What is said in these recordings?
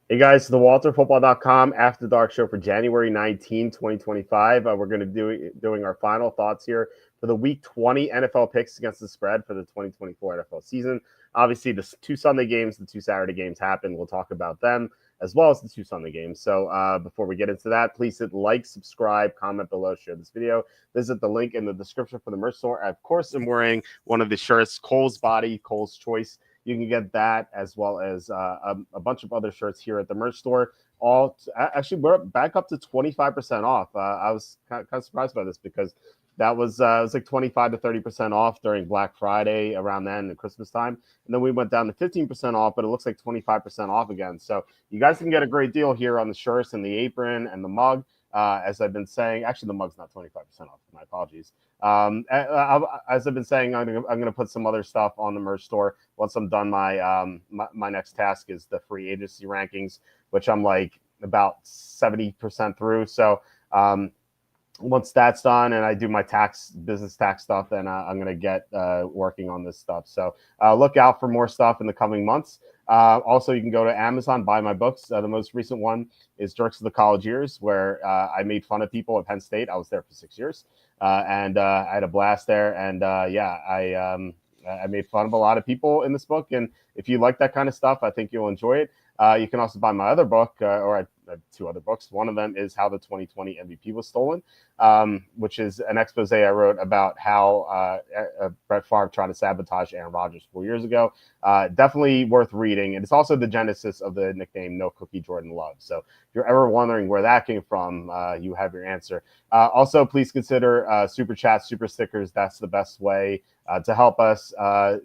Hey guys, the WalterFootball.com After Dark Show for January 19, 2025. We're going to do doing our final thoughts here for the Week 20 NFL picks against the spread for the 2024 NFL season. Obviously, the two Sunday games, the two Saturday games happen. We'll talk about them as well as the two Sunday games. So before we get into that, please hit like, subscribe, comment below, share this video. Visit the link in the description for the merch store. I, of course, am wearing one of the shirts, Cole's Body, Cole's Choice. You can get that as well as a bunch of other shirts here at the merch store. Actually, we're back up to 25% off. I was kind of surprised by this because that was it was like 25 to 30% off during Black Friday around then and Christmas time, and then we went down to 15% off. But it looks like 25% off again. So you guys can get a great deal here on the shirts and the apron and the mug. As I've been saying, actually the mug's not 25% off. My apologies. As I've been saying, I'm gonna put some other stuff on the merch store once I'm done. My next task is the free agency rankings, which I'm like about 70% through. So once that's done and I do my business tax stuff, then I'm gonna get working on this stuff. So look out for more stuff in the coming months. Also, you can go to Amazon, buy my books. The most recent one is Jerks of the College Years, where I made fun of people at Penn State. I was there for 6 years, and I had a blast there. And I made fun of a lot of people in this book. And if you like that kind of stuff, I think you'll enjoy it. You can also buy my other book, or I have two other books. One of them is How the 2020 MVP Was Stolen, which is an expose I wrote about how Brett Favre tried to sabotage Aaron Rodgers 4 years ago. Definitely worth reading. And it's also the genesis of the nickname No Cookie Jordan Love. So if you're ever wondering where that came from, you have your answer. Also, please consider super chats, super stickers. That's the best way to help us.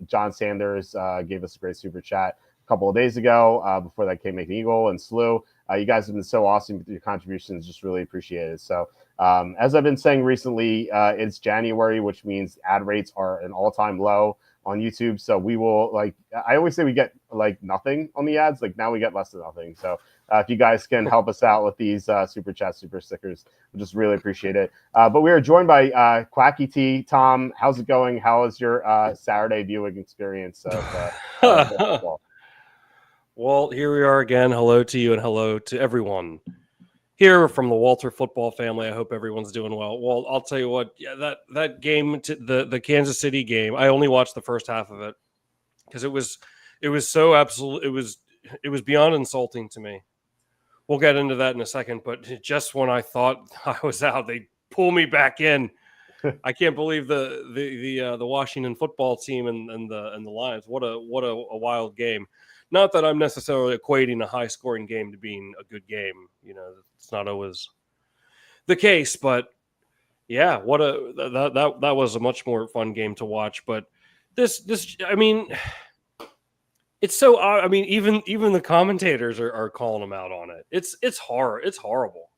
John Sanders gave us a great super chat couple of days ago before that came Make Eagle and Slew. You guys have been so awesome with your contributions. Just really appreciate it. So as I've been saying recently, it's January, which means ad rates are an all-time low on YouTube. So we will, like, I always say we get like nothing on the ads. Like now we get less than nothing. So if you guys can help us out with these super chats, super stickers, we just really appreciate it. But we are joined by Quacky T. Tom, how's it going? How was your Saturday viewing experience of football? Walt, here we are again. Hello to you and hello to everyone here from the Walter football family. I hope everyone's doing well. Walt, I'll tell you what, yeah, that game, the Kansas City game, I only watched the first half of it because it was so absolute. It was beyond insulting to me. We'll get into that in a second, but just when I thought I was out, they pull me back in. I can't believe the Washington football team and the Lions. What a wild game. Not that I'm necessarily equating a high scoring game to being a good game. You know, it's not always the case, but yeah, that was a much more fun game to watch. But this I mean, it's so I mean, even the commentators are calling them out on it. It's horror. It's horrible.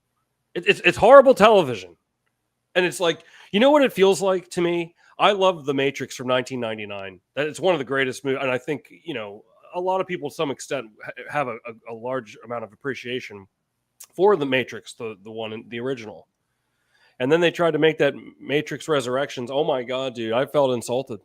It's horrible television. And it's like, you know what it feels like to me? I love The Matrix from 1999. That it's one of the greatest movies. And I think, you know, a lot of people to some extent have a large amount of appreciation for The Matrix, the one, the original. And then they tried to make that Matrix Resurrections. Oh my God, dude, I felt insulted.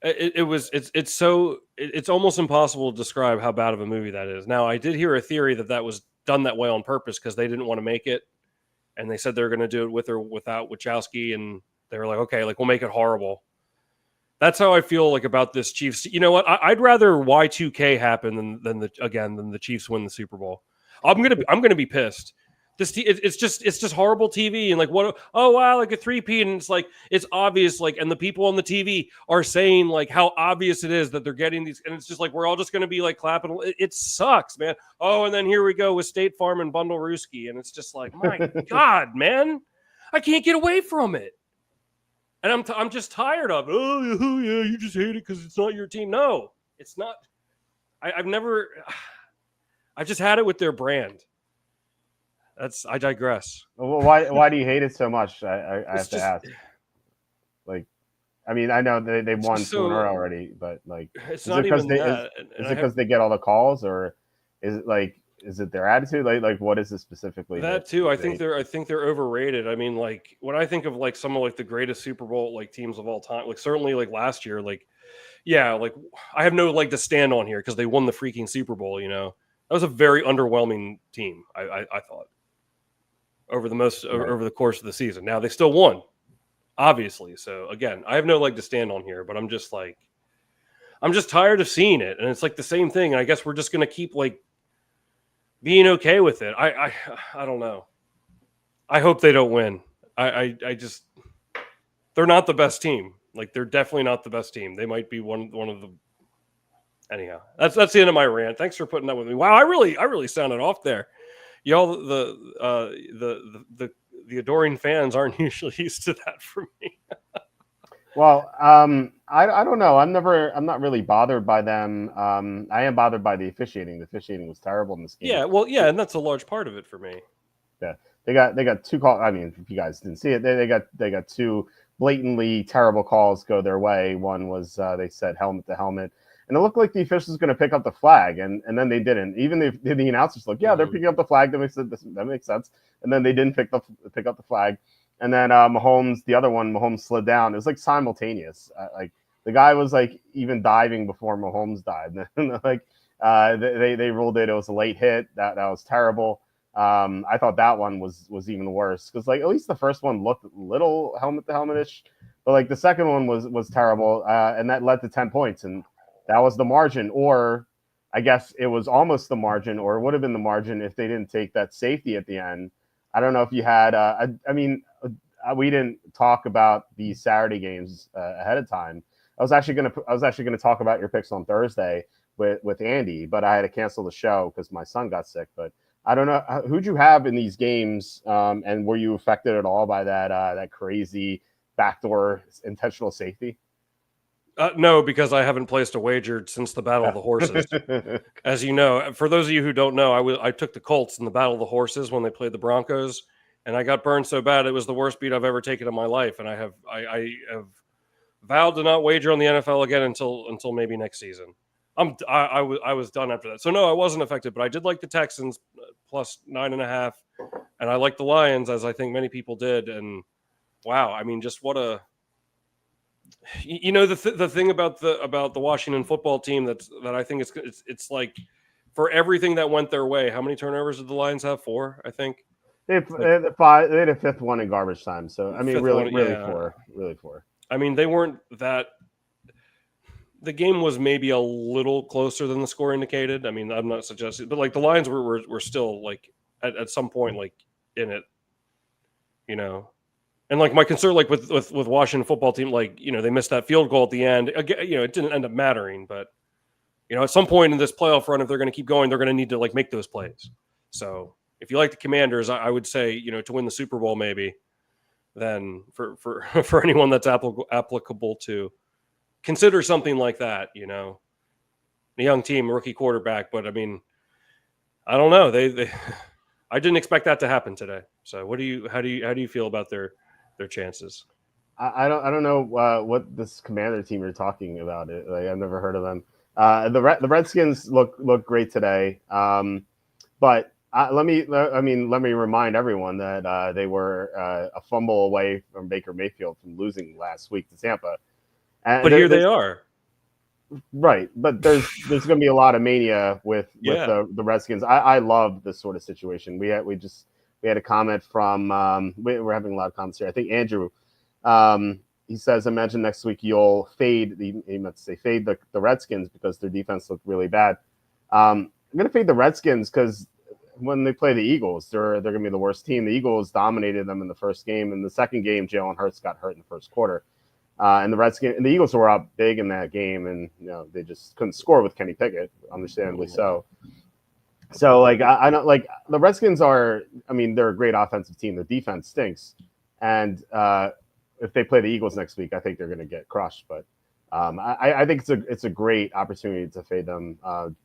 It's almost impossible to describe how bad of a movie that is. Now, I did hear a theory that was done that way on purpose because they didn't want to make it. And they said they were going to do it with or without Wachowski. And they were like, okay, like we'll make it horrible. That's how I feel like about this Chiefs. You know what? I'd rather Y2K happen than the Chiefs win the Super Bowl. I'm gonna be pissed. It's just horrible TV and like what? Oh wow, like a 3P and it's like it's obvious like and the people on the TV are saying like how obvious it is that they're getting these and it's just like we're all just gonna be like clapping. It sucks, man. Oh, and then here we go with State Farm and Bundle Rooski and it's just like my God, man, I can't get away from it. And I'm just tired of it. Oh yeah, you just hate it because it's not your team. No, it's not. I've just had it with their brand. I digress. Well, why do you hate it so much? I have to ask. Like, I mean, I know they won two in a row already, but like, it's not even that. Is it because they get all the calls, or is it like is it their attitude? Like what is it specifically? That too. I think they're overrated. I mean, like when I think of like some of like the greatest Super Bowl like teams of all time, like certainly like last year, like yeah, like I have no leg to stand on here because they won the freaking Super Bowl, you know. That was a very underwhelming team. I thought over the course of the season. Now they still won, obviously. So again, I have no leg to stand on here, but I'm just tired of seeing it, and it's like the same thing. And I guess we're just gonna keep like being okay with it. I don't know. I hope they don't win. I just they're not the best team. Like they're definitely not the best team. They might be one of the. Anyhow, that's the end of my rant. Thanks for putting that with me. Wow, I really sounded off there. Y'all, the adoring fans aren't usually used to that from me. Well, I don't know. I'm not really bothered by them. I am bothered by the officiating. The officiating was terrible in this game. Yeah, well, yeah, and that's a large part of it for me. Yeah, they got two calls. I mean, if you guys didn't see it, they got two blatantly terrible calls go their way. One was they said helmet to helmet, and it looked like the officials was going to pick up the flag, and then they didn't. Even the announcers look, yeah, they're picking up the flag. That makes sense. And then they didn't pick up the flag. And then Mahomes, the other one, Mahomes slid down. It was like simultaneous. Like the guy was like even diving before Mahomes dived. Like they ruled it. It was a late hit. That was terrible. I thought that one was even worse because like at least the first one looked a little helmet to helmetish, but like the second one was terrible, and that led to 10 points, and that was the margin, or I guess it was almost the margin, or it would have been the margin if they didn't take that safety at the end. I don't know if you had. We didn't talk about these Saturday games ahead of time. I was actually gonna talk about your picks on Thursday with Andy, but I had to cancel the show because my son got sick. But I don't know who'd you have in these games, and were you affected at all by that crazy backdoor intentional safety? No, because I haven't placed a wager since the Battle of the Horses. As you know, for those of you who don't know, I took the Colts in the Battle of the Horses when they played the Broncos, and I got burned so bad it was the worst beat I've ever taken in my life. And I have vowed to not wager on the NFL again until maybe next season. I was done after that. So no, I wasn't affected, but I did like the Texans plus 9.5, and I like the Lions, as I think many people did. And wow, I mean, just what a. You know, the thing about the Washington football team that I think it's like for everything that went their way. How many turnovers did the Lions have? 4, I think. They had five. They had a fifth one in garbage time. So I mean, really 4. I mean, they weren't that. The game was maybe a little closer than the score indicated. I mean, I'm not suggesting, but like the Lions were still like at some point like in it, you know. And like my concern, like with Washington football team, like, you know, they missed that field goal at the end. Again, you know, it didn't end up mattering, but you know, at some point in this playoff run, if they're going to keep going, they're going to need to like make those plays. So if you like the Commanders, I would say, you know, to win the Super Bowl, maybe then for for anyone that's applicable to consider something like that, you know, a young team, rookie quarterback. But I mean, I don't know. They I didn't expect that to happen today. So how do you feel about their chances? I don't know what this Commander team you're talking about. Like I've never heard of them. The Redskins look great today, but let me remind everyone that they were a fumble away from Baker Mayfield from losing last week to Tampa. But here they are. Right, but there's going to be a lot of mania with the Redskins. I love this sort of situation. We had a comment from we're having a lot of comments here. I think Andrew, he says, imagine next week you'll fade the Redskins because their defense looked really bad. I'm going to fade the Redskins because when they play the Eagles, they're going to be the worst team. The Eagles dominated them in the first game. In the second game, Jalen Hurts got hurt in the first quarter. And the Eagles were up big in that game, and you know they just couldn't score with Kenny Pickett, understandably so. So like I don't like the Redskins are. I mean, they're a great offensive team. The defense stinks, and if they play the Eagles next week, I think they're going to get crushed. But I think it's a great opportunity to fade them.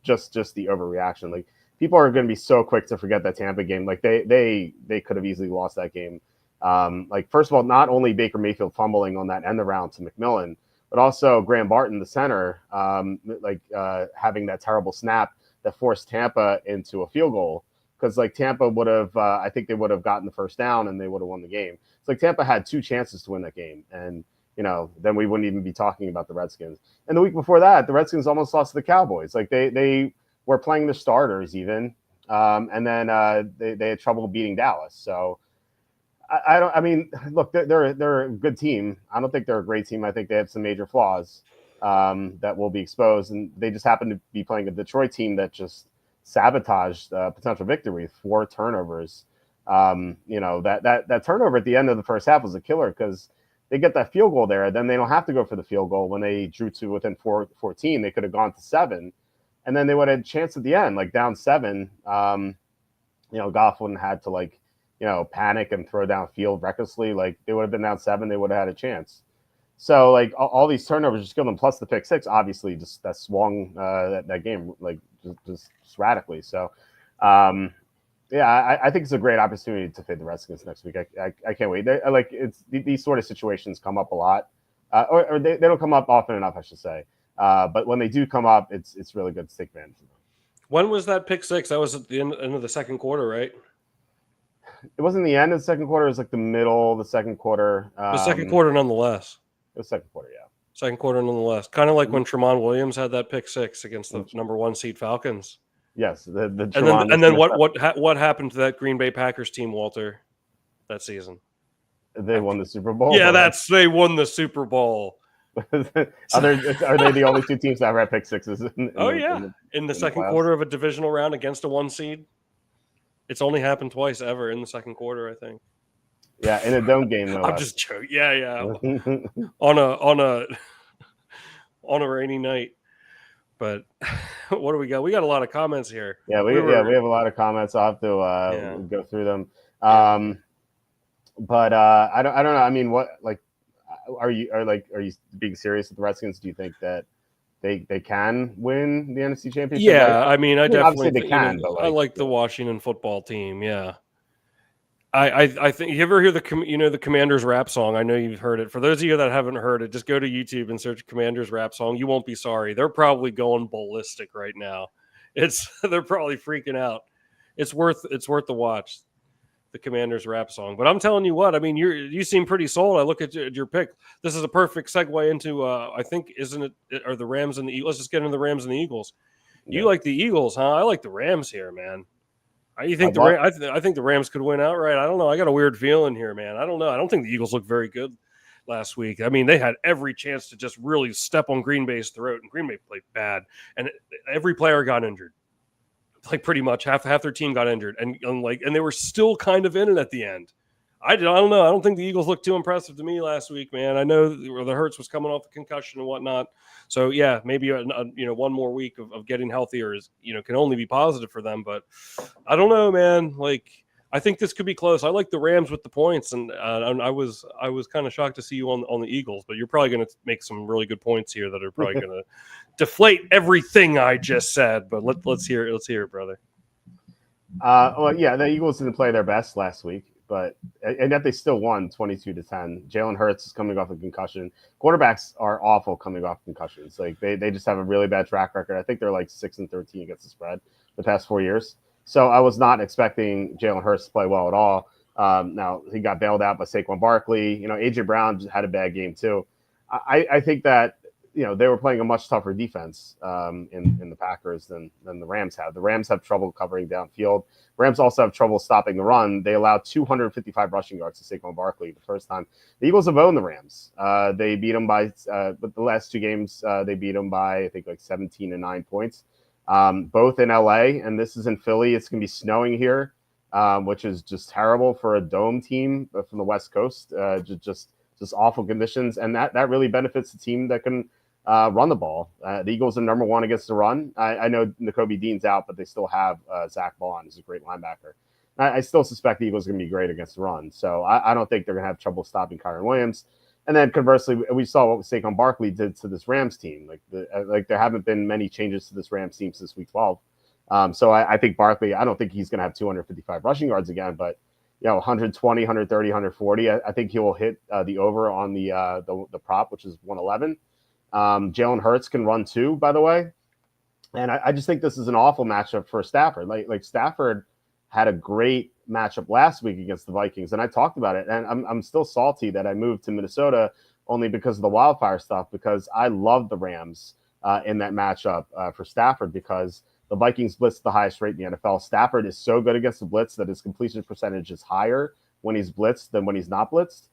Just the overreaction. Like people are going to be so quick to forget that Tampa game. Like they could have easily lost that game. Like first of all, not only Baker Mayfield fumbling on that end around to McMillan, but also Graham Barton, the center, having that terrible snap that forced Tampa into a field goal. Because like Tampa would have, I think they would have gotten the first down and they would have won the game. It's like Tampa had 2 chances to win that game, and you know then we wouldn't even be talking about the Redskins. And the week before that, the Redskins almost lost to the Cowboys. Like they were playing the starters even, and then they had trouble beating Dallas. So I don't. I mean, look, they're a good team. I don't think they're a great team. I think they have some major flaws that will be exposed, and they just happen to be playing a Detroit team that just sabotaged potential victory with 4 turnovers. That turnover at the end of the first half was a killer because they get that field goal there, then they don't have to go for the field goal. When they drew to within 14, they could have gone to 7, and then they would have had a chance at the end, like down 7. Goff wouldn't have had to panic and throw downfield recklessly. Like they would have been down 7, they would have had a chance. So like all these turnovers just killed them. Plus the pick 6, obviously, just that swung that game like just radically. So, I think it's a great opportunity to fade the Redskins next week. I can't wait. These sort of situations come up a lot, or they don't come up often enough, I should say. But when they do come up, it's really good to take advantage of them. When was that pick 6? That was at the end of the second quarter, right? It wasn't the end of the second quarter. It was like the middle of the second quarter. The second quarter, nonetheless. It was second quarter, yeah. Second quarter, nonetheless. Kind of like when Tramon Williams had that pick 6 against the number 1 seed Falcons. Yes, and then what happened to that Green Bay Packers team, Walter, that season? They won the Super Bowl. Yeah, they won the Super Bowl. Are they the only 2 teams that ever had pick 6s? In the second quarter of a divisional round against a 1 seed. It's only happened twice ever in the second quarter, I think. Yeah, in a dome game. I'm just joking. Yeah. on a rainy night. But what do we got? We got a lot of comments here. Yeah, we have a lot of comments. I'll have to go through them. But I don't know. I mean, what are you being serious with the Redskins? Do you think that they can win the NFC Championship? Yeah, I definitely obviously they can. But I like the Washington football team. Yeah. I think you ever hear the Commanders rap song? I know you've heard it. For those of you that haven't heard it, just go to YouTube and search Commanders rap song. You won't be sorry. They're probably going ballistic right now. They're probably freaking out. It's worth the watch, the Commanders rap song. But I'm telling you what, I mean, you seem pretty sold. I look at your pick. This is a perfect segue into I think, isn't it? Are the Rams and the Eagles? Let's just get into the Rams and the Eagles. You like the Eagles, huh? I like the Rams here, man. You think I think the Rams could win outright? I don't know. I got a weird feeling here, man. I don't know. I don't think the Eagles looked very good last week. I mean, they had every chance to just really step on Green Bay's throat, and Green Bay played bad, and every player got injured. Like pretty much half their team got injured, and they were still kind of in it at the end. I don't know. I don't think the Eagles looked too impressive to me last week, man. I know the Hurts was coming off the concussion and whatnot. So yeah, maybe one more week of getting healthier is can only be positive for them. But I don't know, man. Like I think this could be close. I like the Rams with the points, and I was kind of shocked to see you on the Eagles. But you're probably going to make some really good points here that are probably going to deflate everything I just said. But let's hear it, brother. The Eagles didn't play their best last week. And yet they still won 22-10. Jalen Hurts is coming off a concussion. Quarterbacks are awful coming off concussions. Like they just have a really bad track record. I think they're like 6-13 against the spread the past 4 years. So I was not expecting Jalen Hurts to play well at all. Now he got bailed out by Saquon Barkley. AJ Brown just had a bad game too. I think that they were playing a much tougher defense in the Packers than the Rams have. The Rams have trouble covering downfield. Rams also have trouble stopping the run. They allowed 255 rushing yards to Saquon Barkley the first time. The Eagles have owned the Rams. They beat them by the last 2 games. They beat them by I think like 17 and 9 points. Both in LA, and this is in Philly. It's going to be snowing here, which is just terrible for a dome team from the West Coast. Just awful conditions, and that really benefits the team that can run the ball. The Eagles are number 1 against the run. I know Nakobe Dean's out, but they still have Zach Bond, who's a great linebacker. I still suspect the Eagles are going to be great against the run. So I don't think they're going to have trouble stopping Kyren Williams. And then conversely, we saw what Saquon Barkley did to this Rams team. There haven't been many changes to this Rams team since week 12. So I think Barkley, I don't think he's going to have 255 rushing yards again, but 120, 130, 140. I think he will hit the over on the prop, which is 111. Jalen Hurts can run too, by the way. And I just think this is an awful matchup for Stafford. Like Stafford had a great matchup last week against the Vikings, and I talked about it. And I'm still salty that I moved to Minnesota only because of the wildfire stuff, because I love the Rams in that matchup for Stafford, because The Vikings blitz the highest rate in the NFL. Stafford is so good against the blitz that his completion percentage is higher when he's blitzed than when he's not blitzed.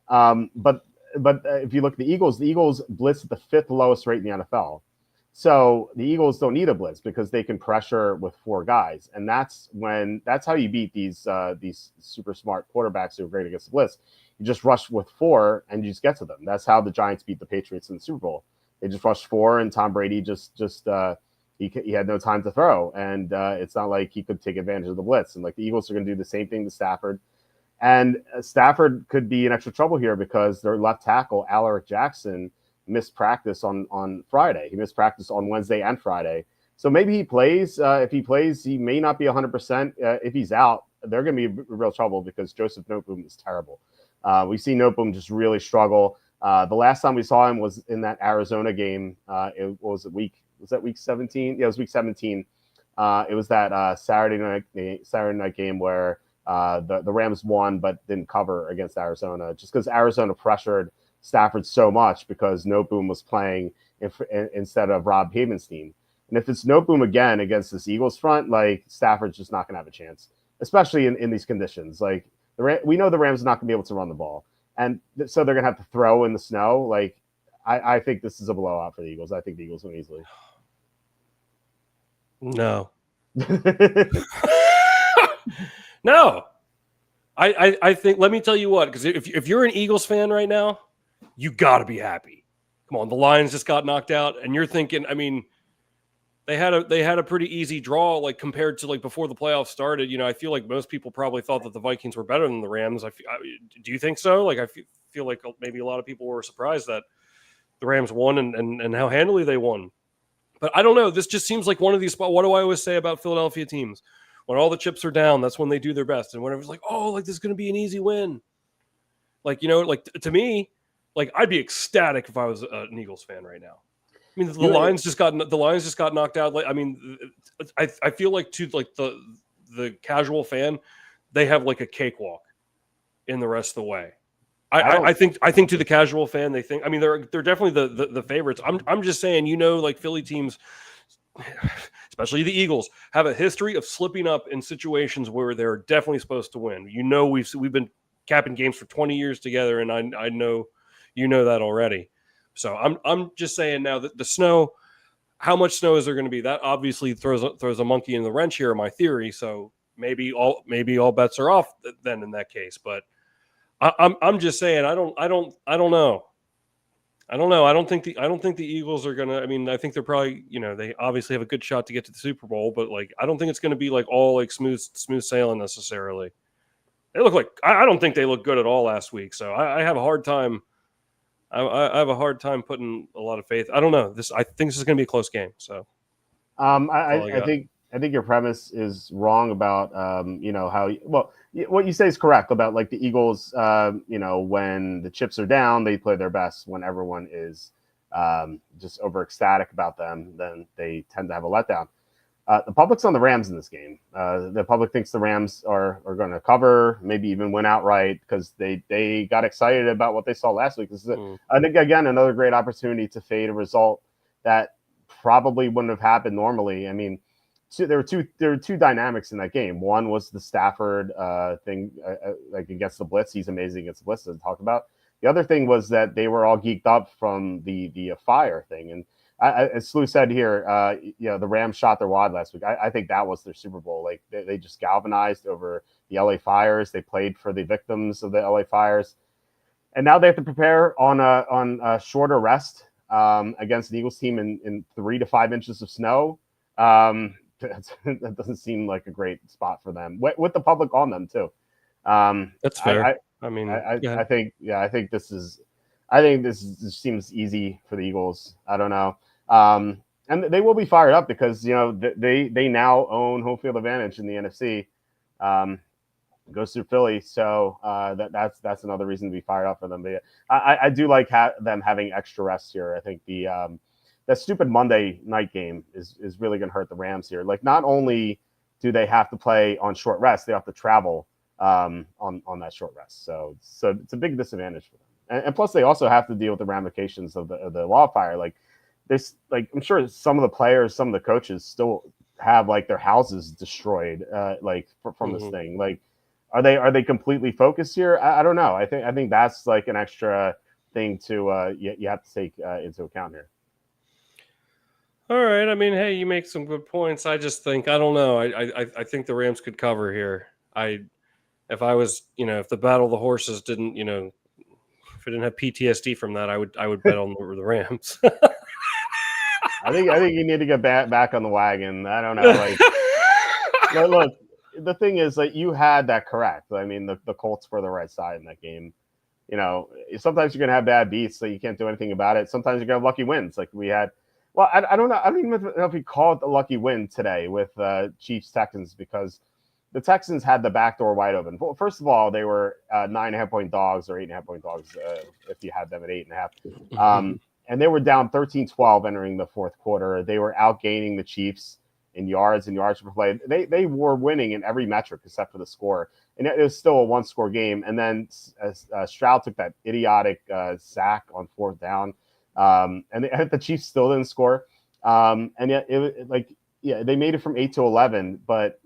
But if you look at the Eagles blitz at the 5th lowest rate in the NFL. So the Eagles don't need a blitz because they can pressure with 4 guys, and that's how you beat these super smart quarterbacks who are great against the blitz. You just rush with 4 and you just get to them. That's how the Giants beat the Patriots in the Super Bowl. They just rushed 4, and Tom Brady he had no time to throw, and it's not like he could take advantage of the blitz. And like the Eagles are going to do the same thing to Stafford. And Stafford could be in extra trouble here because their left tackle, Alaric Jackson, missed practice on Friday. He missed practice on Wednesday and Friday. So maybe he plays. If he plays, he may not be 100%. If he's out, they're going to be in real trouble because Joseph Noteboom is terrible. We've seen Noteboom just really struggle. The last time we saw him was in that Arizona game. Was that week 17? Yeah, it was week 17. It was that Saturday night game where the Rams won but didn't cover against Arizona just because Arizona pressured Stafford so much because Noteboom was playing instead of Rob Havenstein. And if it's Noteboom again against this Eagles front, like Stafford's just not going to have a chance, especially in these conditions. Like we know the Rams are not going to be able to run the ball. And so they're going to have to throw in the snow. Like I think this is a blowout for the Eagles. I think the Eagles win easily. No. No. I think, let me tell you what, because if you're an Eagles fan right now, you got to be happy. Come on, the Lions just got knocked out, and you're thinking, I mean, they had a pretty easy draw, like compared to like before the playoffs started. You know, I feel like most people probably thought that the Vikings were better than the Rams. Do you think so? Like, I feel like maybe a lot of people were surprised that the Rams won and how handily they won. But I don't know. This just seems like one of these spots. What do I always say about Philadelphia teams? When all the chips are down, that's when they do their best. And when everyone's like, oh, like this is going to be an easy win. Like, you know, like to me, like I'd be ecstatic if I was an Eagles fan right now. I mean, the Lions just got knocked out. Like, I mean, I feel like to like the casual fan, they have like a cakewalk in the rest of the way. I think to the casual fan, they think. I mean, they're definitely the favorites. I'm just saying, you know, like Philly teams, especially the Eagles, have a history of slipping up in situations where they're definitely supposed to win. You know, we've been capping games for 20 years together, and I know you know that already. So I'm just saying now that the snow, how much snow is there going to be? That obviously throws a monkey in the wrench here in my theory. So maybe all bets are off then in that case. But I'm just saying I don't know. I don't know. I don't think the Eagles are gonna. I mean, I think they're probably, you know, they obviously have a good shot to get to the Super Bowl, but like I don't think it's going to be like all like smooth sailing necessarily. They look like I don't think they look good at all last week, so I have a hard time. I have a hard time putting a lot of faith. I don't know. I think this is going to be a close game. So, I think your premise is wrong about you know how what you say is correct about like the Eagles. You know, when the chips are down, they play their best. When everyone is just over ecstatic about them, then they tend to have a letdown. The public's on the Rams in this game. The public thinks the Rams are going to cover, maybe even win outright because they got excited about what they saw last week. This is, I think, again, another great opportunity to fade a result that probably wouldn't have happened normally. I mean, there were two dynamics in that game. One was the Stafford thing, like against the blitz. He's amazing against the blitz, to talk about. The other thing was that they were all geeked up from the fire thing. And as Slew said here, you know, the Rams shot their wad last week. I think that was their Super Bowl. Like they just galvanized over the LA fires. They played for the victims of the LA fires, and now they have to prepare on a shorter rest against the Eagles team in 3 to 5 inches of snow. That doesn't seem like a great spot for them with the public on them too. that's fair. I think this seems easy for the Eagles. I don't know. And they will be fired up because, you know, they now own home field advantage in the NFC. Goes through Philly. So that's another reason to be fired up for them. But I do like them having extra rest here. I think that stupid Monday night game is really going to hurt the Rams here. Like, not only do they have to play on short rest, they have to travel on that short rest. So it's a big disadvantage for them. And plus, they also have to deal with the ramifications of the wildfire. Like, I'm sure some of the players, some of the coaches still have like their houses destroyed, like from this Mhm. thing. Like, are they completely focused here? I don't know. I think that's like an extra thing to you have to take into account here. All right. I mean, hey, you make some good points. I just think I don't know. I think the Rams could cover here. If I was, if the Battle of the Horses didn't, if I didn't have PTSD from that, I would bet on the Rams. I think you need to get back on the wagon. I don't know. Like, look, the thing is, like, you had that correct. I mean, the Colts were the right side in that game. Sometimes you're gonna have bad beats, so you can't do anything about it. Sometimes you're gonna have lucky wins, like we had. Well, I don't know. I don't even know if we call it the lucky win today with Chiefs Texans, because the Texans had the back door wide open. Well, first of all, they were 9.5-point dogs or 8.5-point dogs if you had them at 8.5. And they were down 13-12 entering the fourth quarter. They were outgaining the Chiefs in yards and yards per play. They were winning in every metric except for the score. And it was still a one-score game. And then Stroud took that idiotic sack on fourth down. And the Chiefs still didn't score. And yet, they made it from 8 to 11. But,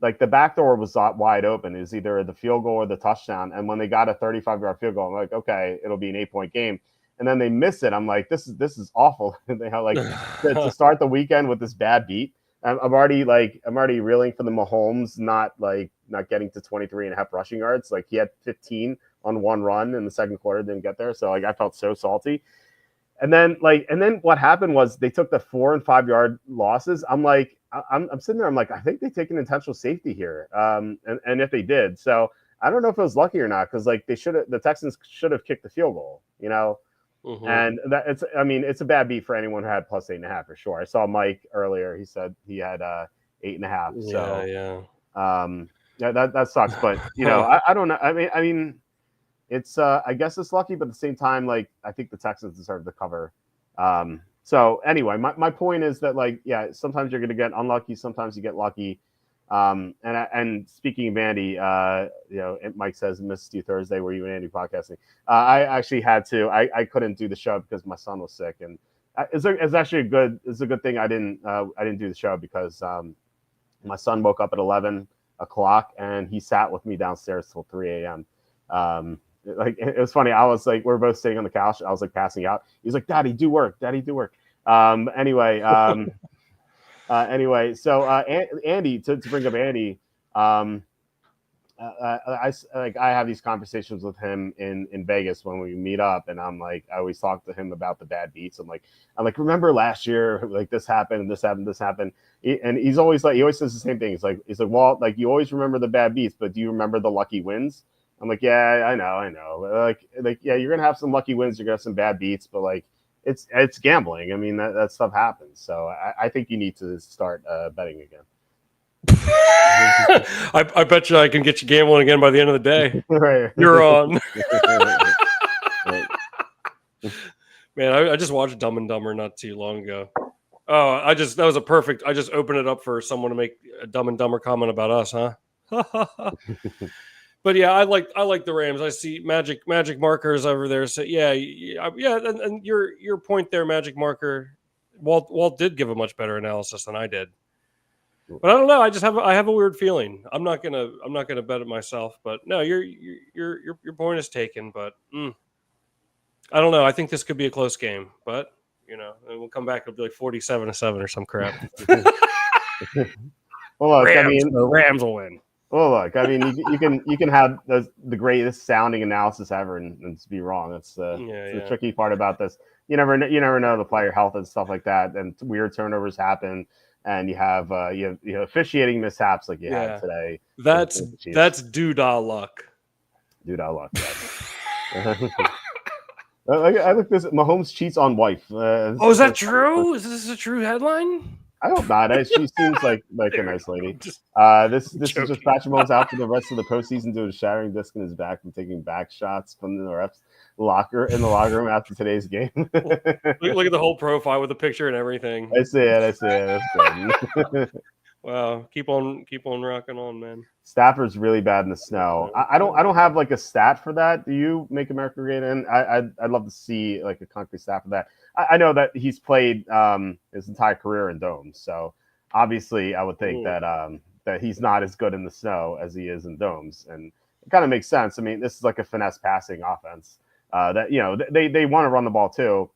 like, the back door was wide open. It was either the field goal or the touchdown. And when they got a 35-yard field goal, I'm like, okay, it'll be an 8-point game. And then they miss it. I'm like, this is awful. They have, like, to start the weekend with this bad beat. I'm already reeling for the Mahomes not getting to 23.5 rushing yards. Like, he had 15 on one run in the second quarter, didn't get there. So, like, I felt so salty. And then what happened was they took the 4 and 5 yard losses. I'm like, I'm sitting there. I'm like, I think they take an intentional safety here. And if they did, so I don't know if it was lucky or not, because, like, the Texans should have kicked the field goal, And it's a bad beat for anyone who had plus 8.5 for sure. I saw Mike earlier. He said he had 8.5. So that sucks. But I don't know. I mean, it's I guess it's lucky, but at the same time, like, I think the Texans deserve to cover. So anyway, my point is that, like, sometimes you're going to get unlucky, sometimes you get lucky. And speaking of Andy, Mike says missed you Thursday. Were you and Andy podcasting? I actually had to. I couldn't do the show because my son was sick, and it's actually a good thing I didn't do the show, because my son woke up at 11 o'clock and he sat with me downstairs till 3 a.m. Like, it was funny. I was like, we're both sitting on the couch. I was like passing out. He's like, Daddy, do work. Daddy, do work. Anyway. So Andy, to bring up Andy, I have these conversations with him in Vegas when we meet up, and I'm like, I always talk to him about the bad beats. I'm like, remember last year, like, this happened, this happened, this happened, and he always says the same thing. He's like, Walt, like, you always remember the bad beats, but do you remember the lucky wins? I'm like, yeah, I know. Like, yeah, you're gonna have some lucky wins, you're gonna have some bad beats, but, like, it's gambling. I mean, that stuff happens. So I think you need to start betting again. I bet you I can get you gambling again by the end of the day. Right. You're on. Right. Man, I just watched Dumb and Dumber not too long ago. Oh, that was a perfect. I just opened it up for someone to make a Dumb and Dumber comment about us, huh? But yeah, I like the Rams. I see magic markers over there. So yeah, and your point there, magic marker. Walt did give a much better analysis than I did. But I don't know. I have a weird feeling. I'm not gonna bet it myself. But no, your point is taken. But I don't know. I think this could be a close game. But and we'll come back. It'll be like 47-7 or some crap. Well, look, the Rams will win. Well, look, I mean, you can have the greatest sounding analysis ever and be wrong. That's the tricky part about this. You never know the player health and stuff like that, and weird turnovers happen, and you have officiating mishaps like you had today. That's doodah luck. Doodah luck. Yes. I look this. Mahomes cheats on wife. Is that true? Is this a true headline? I hope not. She seems like a nice lady. This is just Patrick Mahomes out for the rest of the postseason due to shattering disc in his back and taking back shots from the refs locker room after today's game. Look at the whole profile with the picture and everything. I see it. That's good. Wow, keep on rocking on, man. Stafford's really bad in the snow. I don't have like a stat for that. Do you make America great? And I'd love to see like a concrete stat for that. I know that he's played his entire career in domes, so obviously, I would think that he's not as good in the snow as he is in domes, and it kind of makes sense. I mean, this is like a finesse passing offense. That they want to run the ball too.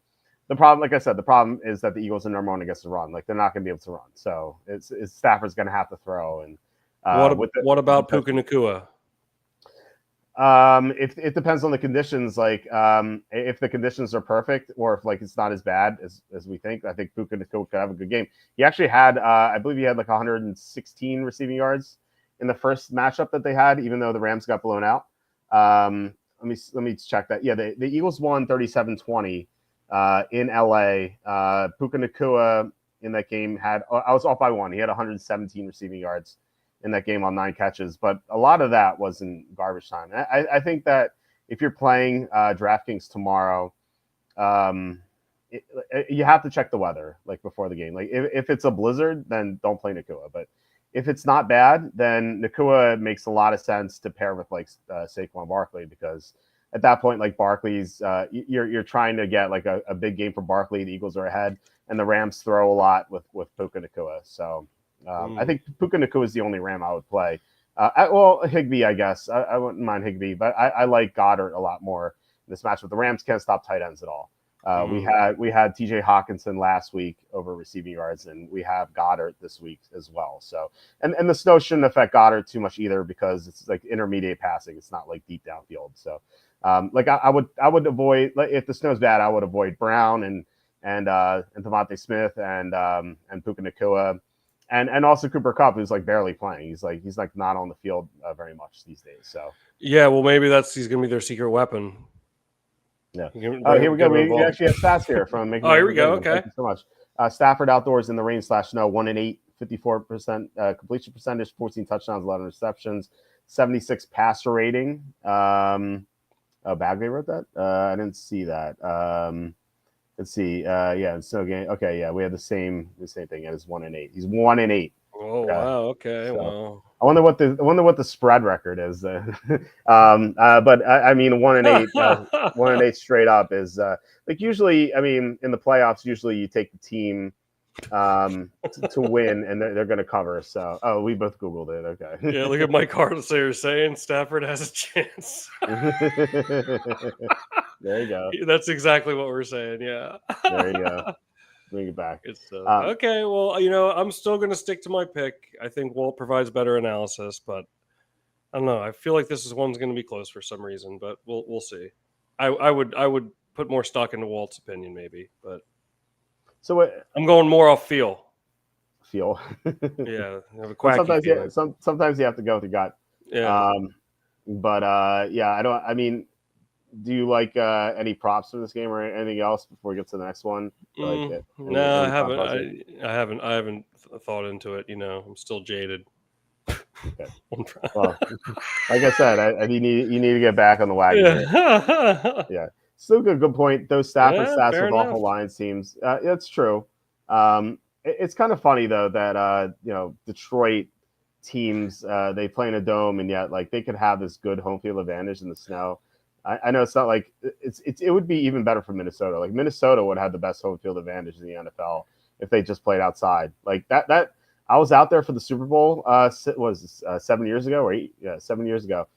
The problem, like I said, the problem is that the Eagles are number one against the run. Like they're not going to be able to run, so it's Stafford's going to have to throw. And what about Puka Nacua? If it depends on the conditions, like if the conditions are perfect, or if like it's not as bad as we think, I think Puka Nacua could have a good game. He actually had, I believe he had like 116 receiving yards in the first matchup that they had, even though the Rams got blown out. Let me check that. Yeah, the Eagles won 37-20 in LA. Puka Nacua in that game had, I was off by one. He had 117 receiving yards in that game on 9 catches, but a lot of that was in garbage time. I think that if you're playing DraftKings tomorrow, you have to check the weather like before the game. Like if it's a blizzard, then don't play Nacua. But if it's not bad, then Nacua makes a lot of sense to pair with like Saquon Barkley, because at that point, like Barkley's, you're trying to get like a big game for Barkley. The Eagles are ahead, and the Rams throw a lot with Puka Nacua. So I think Puka Nacua is the only Ram I would play. Higbee, I guess. I wouldn't mind Higbee, but I like Goddard a lot more in this match. With the Rams can't stop tight ends at all. We had TJ Hawkinson last week over receiving yards, and we have Goddard this week as well. So and the snow shouldn't affect Goddard too much either, because it's like intermediate passing. It's not like deep downfield. So like I would avoid, like, if the snow's bad, I would avoid Brown and Devontae Smith and Puka Nacua. And also Cooper Kupp, who's like barely playing. He's like not on the field very much these days. So yeah, well, maybe he's going to be their secret weapon. Yeah. Here we go. We actually have stats here from Making. Here we go. Okay. Thank you so much. Stafford outdoors in the rain/snow, 1-8, 54% completion percentage, 14 touchdowns, 11 receptions, 76 passer rating. Bagley wrote that. I didn't see that. Let's see. Yeah, snow game. Okay, yeah, we have the same thing. It is 1-8. He's 1-8. Oh wow. Okay. So, well, I wonder what the spread record is. But I mean, 1-8, 1-8 straight up is like usually. I mean, in the playoffs, usually you take the team to win, and they're going to cover. So, we both Googled it. Okay. Yeah, look at Mike Hartzler saying Stafford has a chance. There you go. That's exactly what we're saying. Yeah. There you go. Bring it back. It's okay. Well, I'm still going to stick to my pick. I think Walt provides better analysis, but I don't know. I feel like this one's going to be close for some reason, but we'll see. I would put more stock into Walt's opinion, maybe, but so I'm going more off feel. Yeah. Have a quacky sometimes you have to go with your gut. Yeah. Yeah, I don't. I mean, do you like any props for this game or anything else before we get to the next one? No, I haven't. I haven't thought into it. I'm still jaded. Okay. Well, like I said, you need to get back on the wagon. Yeah. Still good point. Those Stafford stats with awful Lions teams. It's true. It's kind of funny though that Detroit teams they play in a dome, and yet like they could have this good home field advantage in the snow. I know it's not like it would be even better for Minnesota. Like Minnesota would have the best home field advantage in the NFL if they just played outside. Like that I was out there for the Super Bowl. Was 7 years ago or 8? Yeah, 7 years ago.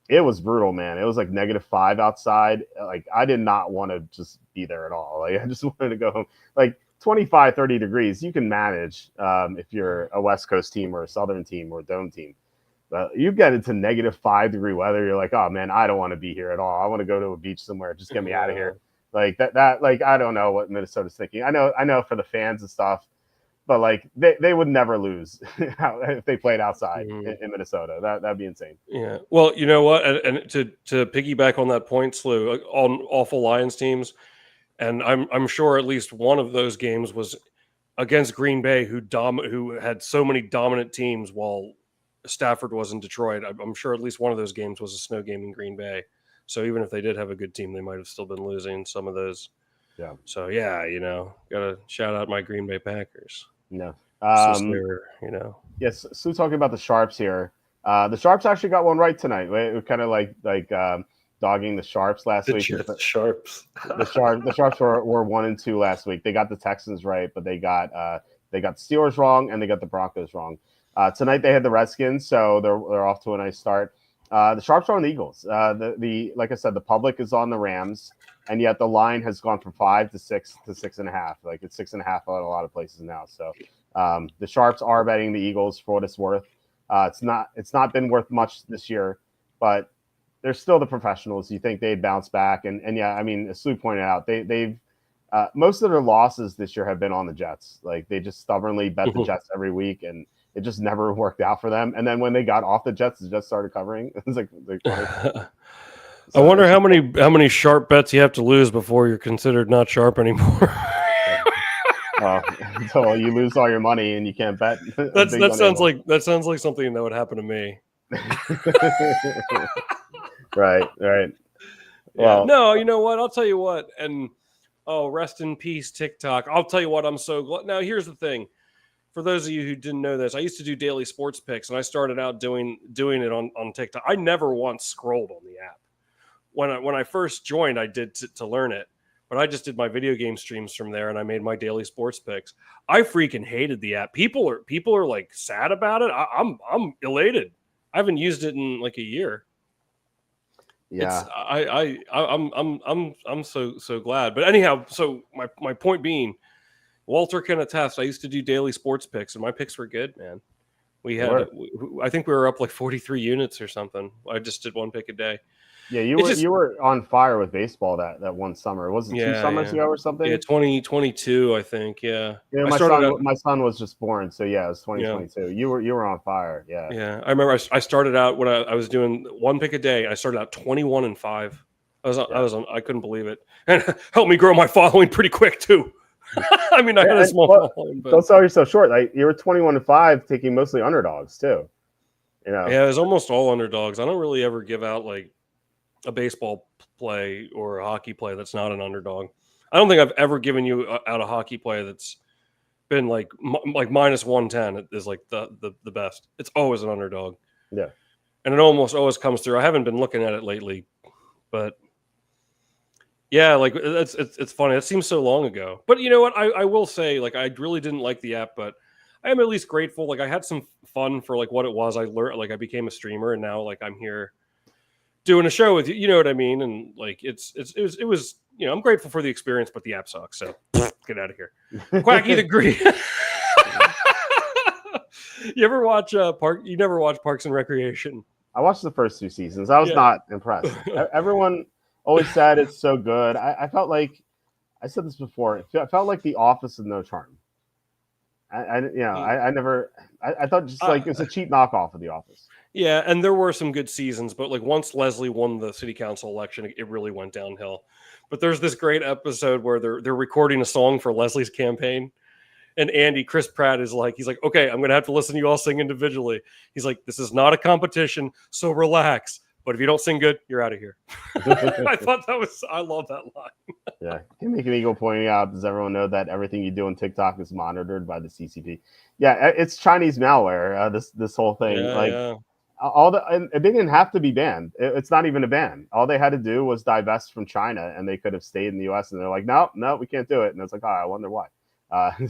It was brutal, man. It was like -5 outside. Like I did not want to just be there at all. Like I just wanted to go home. Like 25, 30 degrees, you can manage if you're a West Coast team or a Southern team or a dome team. But you get into -5 degree weather, you're like, oh man, I don't want to be here at all. I want to go to a beach somewhere. Just get me out of here. Like that. Like I don't know what Minnesota's thinking. I know for the fans and stuff, but like they would never lose if they played outside in Minnesota. That'd be insane. Yeah. Well, you know what? And to piggyback on that point, Slew, on awful Lions teams, and I'm sure at least one of those games was against Green Bay, who had so many dominant teams while Stafford was in Detroit. I'm sure at least one of those games was a snow game in Green Bay. So even if they did have a good team, they might have still been losing some of those. Yeah. So yeah, gotta shout out my Green Bay Packers. No. Yes. So talking about the Sharps here. The Sharps actually got one right tonight. We're kind of like dogging the Sharps last week. The Sharps. The Sharps were 1-2 last week. They got the Texans right, but they got They got the Steelers wrong, and they got the Broncos wrong. Tonight they had the Redskins, so they're off to a nice start. The Sharps are on the Eagles. The like I said, the public is on the Rams, and yet the line has gone from 5 to 6 to 6.5. Like it's 6.5 at a lot of places now. So the Sharps are betting the Eagles for what it's worth. It's not been worth much this year, but they're still the professionals. You think they'd bounce back, and yeah, I mean, as Slu pointed out, they've most of their losses this year have been on the Jets. Like they just stubbornly bet the Jets every week, and it just never worked out for them. And then when they got off the Jets started covering. It was like I wonder how many sharp bets you have to lose before you're considered not sharp anymore. Until you lose all your money and you can't bet. That sounds like something that would happen to me. Right. Yeah. Well, no, you know what? I'll tell you what. And rest in peace, TikTok. I'll tell you what. I'm so glad. Now, here's the thing. For those of you who didn't know this, I used to do daily sports picks, and I started out doing it on TikTok. I never once scrolled on the app. When I first joined, I did to learn it, but I just did my video game streams from there, and I made my daily sports picks. I freaking hated the app. People are like sad about it. I'm elated. I haven't used it in like a year. Yeah, I'm so glad. But anyhow, so my point being, Walter can attest. I used to do daily sports picks, and my picks were good, man. I think we were up like 43 units or something. I just did one pick a day. Yeah, you were on fire with baseball that one summer. Was it 2 summers ago or something? Yeah, 2022, I think. Yeah. My son was just born, so yeah, it was 2022. Yeah. You were on fire. Yeah. Yeah, I remember I started out when I was doing one pick a day. I started out 21-5. I couldn't believe it, and it helped me grow my following pretty quick too. I mean, I had a small following, but don't sell yourself short. Like you were 21-5, taking mostly underdogs too. You know. Yeah, it was almost all underdogs. I don't really ever give out like a baseball play or a hockey play that's not an underdog. I don't think I've ever given you out a hockey play that's been like minus 110 is like the best. It's always an underdog. Yeah. And it almost always comes through. I haven't been looking at it lately, but yeah, like it's funny. It seems so long ago, but you know what? I will say, like, I really didn't like the app, but I am at least grateful. Like I had some fun for like what it was. I learned, like I became a streamer, and now like I'm here doing a show with you, you know what I mean? And like it was, you know, I'm grateful for the experience, but the app sucks. So get out of here. Quacky the Green. You ever watch You never watch Parks and Recreation? I watched the first 2 seasons. I was not impressed. Everyone always said it's so good. I felt like, I said this before, it felt like The Office with no charm. I thought just like it's a cheap knockoff of The Office. Yeah, and there were some good seasons, but like once Leslie won the city council election, it really went downhill. But there's this great episode where they're recording a song for Leslie's campaign, and Chris Pratt is like, he's like, okay, I'm gonna have to listen to you all sing individually. He's like, this is not a competition, so relax. But if you don't sing good, you're out of here. I love that line. Yeah. Can make an eagle pointing out, does everyone know that everything you do on TikTok is monitored by the CCP? Yeah, it's Chinese malware, this whole thing. And they didn't have to be banned. It's not even a ban. All they had to do was divest from China, and they could have stayed in the US, and they're like, no, we can't do it. And it's like, I wonder why.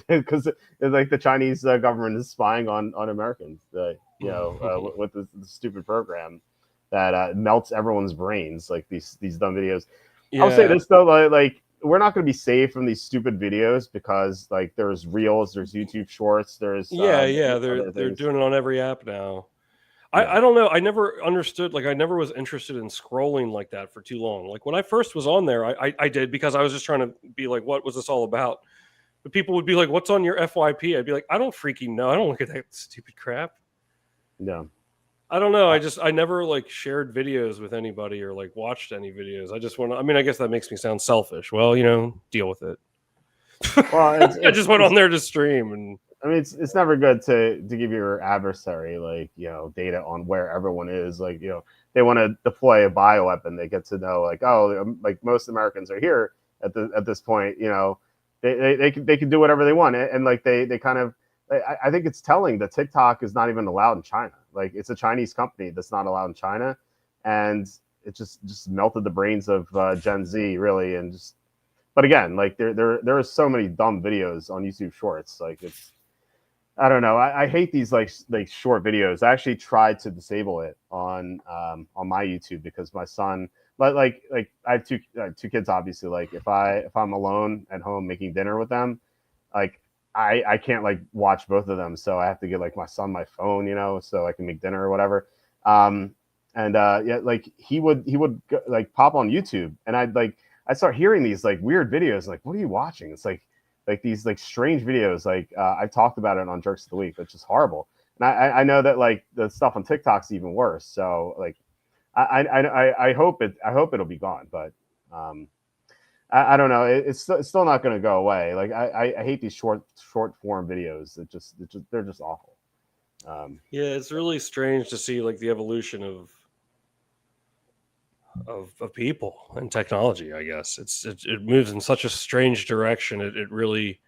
Because it's like the Chinese government is spying on Americans, with the stupid program that melts everyone's brains, like these dumb videos. Yeah. I'll say this though, like we're not going to be saved from these stupid videos because like there's Reels, there's YouTube Shorts, there's they're doing it on every app now. Yeah. I don't know. I never understood. Like I never was interested in scrolling like that for too long. Like when I first was on there, I did because I was just trying to be like, what was this all about? But people would be like, what's on your FYP? I'd be like, I don't freaking know. I don't look at that stupid crap. No. I don't know. I never like shared videos with anybody or like watched any videos. I just want to, I guess that makes me sound selfish. Well, deal with it. Well, I just went on there to stream, and it's never good to give your adversary like, data on where everyone is. Like, they want to deploy a bioweapon. They get to know like, like most Americans are here at this point, they can do whatever they want. And like, they kind of, I think it's telling that TikTok is not even allowed in China. Like it's a Chinese company that's not allowed in China, and it just melted the brains of Gen Z really. And but again, like there are so many dumb videos on YouTube Shorts. Like I don't know. I hate these like short videos. I actually tried to disable it on my YouTube because my son, but like I have two kids obviously. Like if I'm alone at home making dinner with them, like I can't like watch both of them, so I have to get like my son my phone, so I can make dinner or whatever. Um, and yeah, like he would go, like pop on YouTube, and I start hearing these like weird videos. Like, what are you watching? It's like these like strange videos. Like I talked about it on Jerks of the Week, which is horrible. And I know that like the stuff on TikTok's even worse. So like I hope it'll be gone, but um, I don't know. It's still not going to go away. Like I hate these short form videos. They're just awful. Yeah, it's really strange to see like the evolution of people and technology. I guess it moves in such a strange direction. It really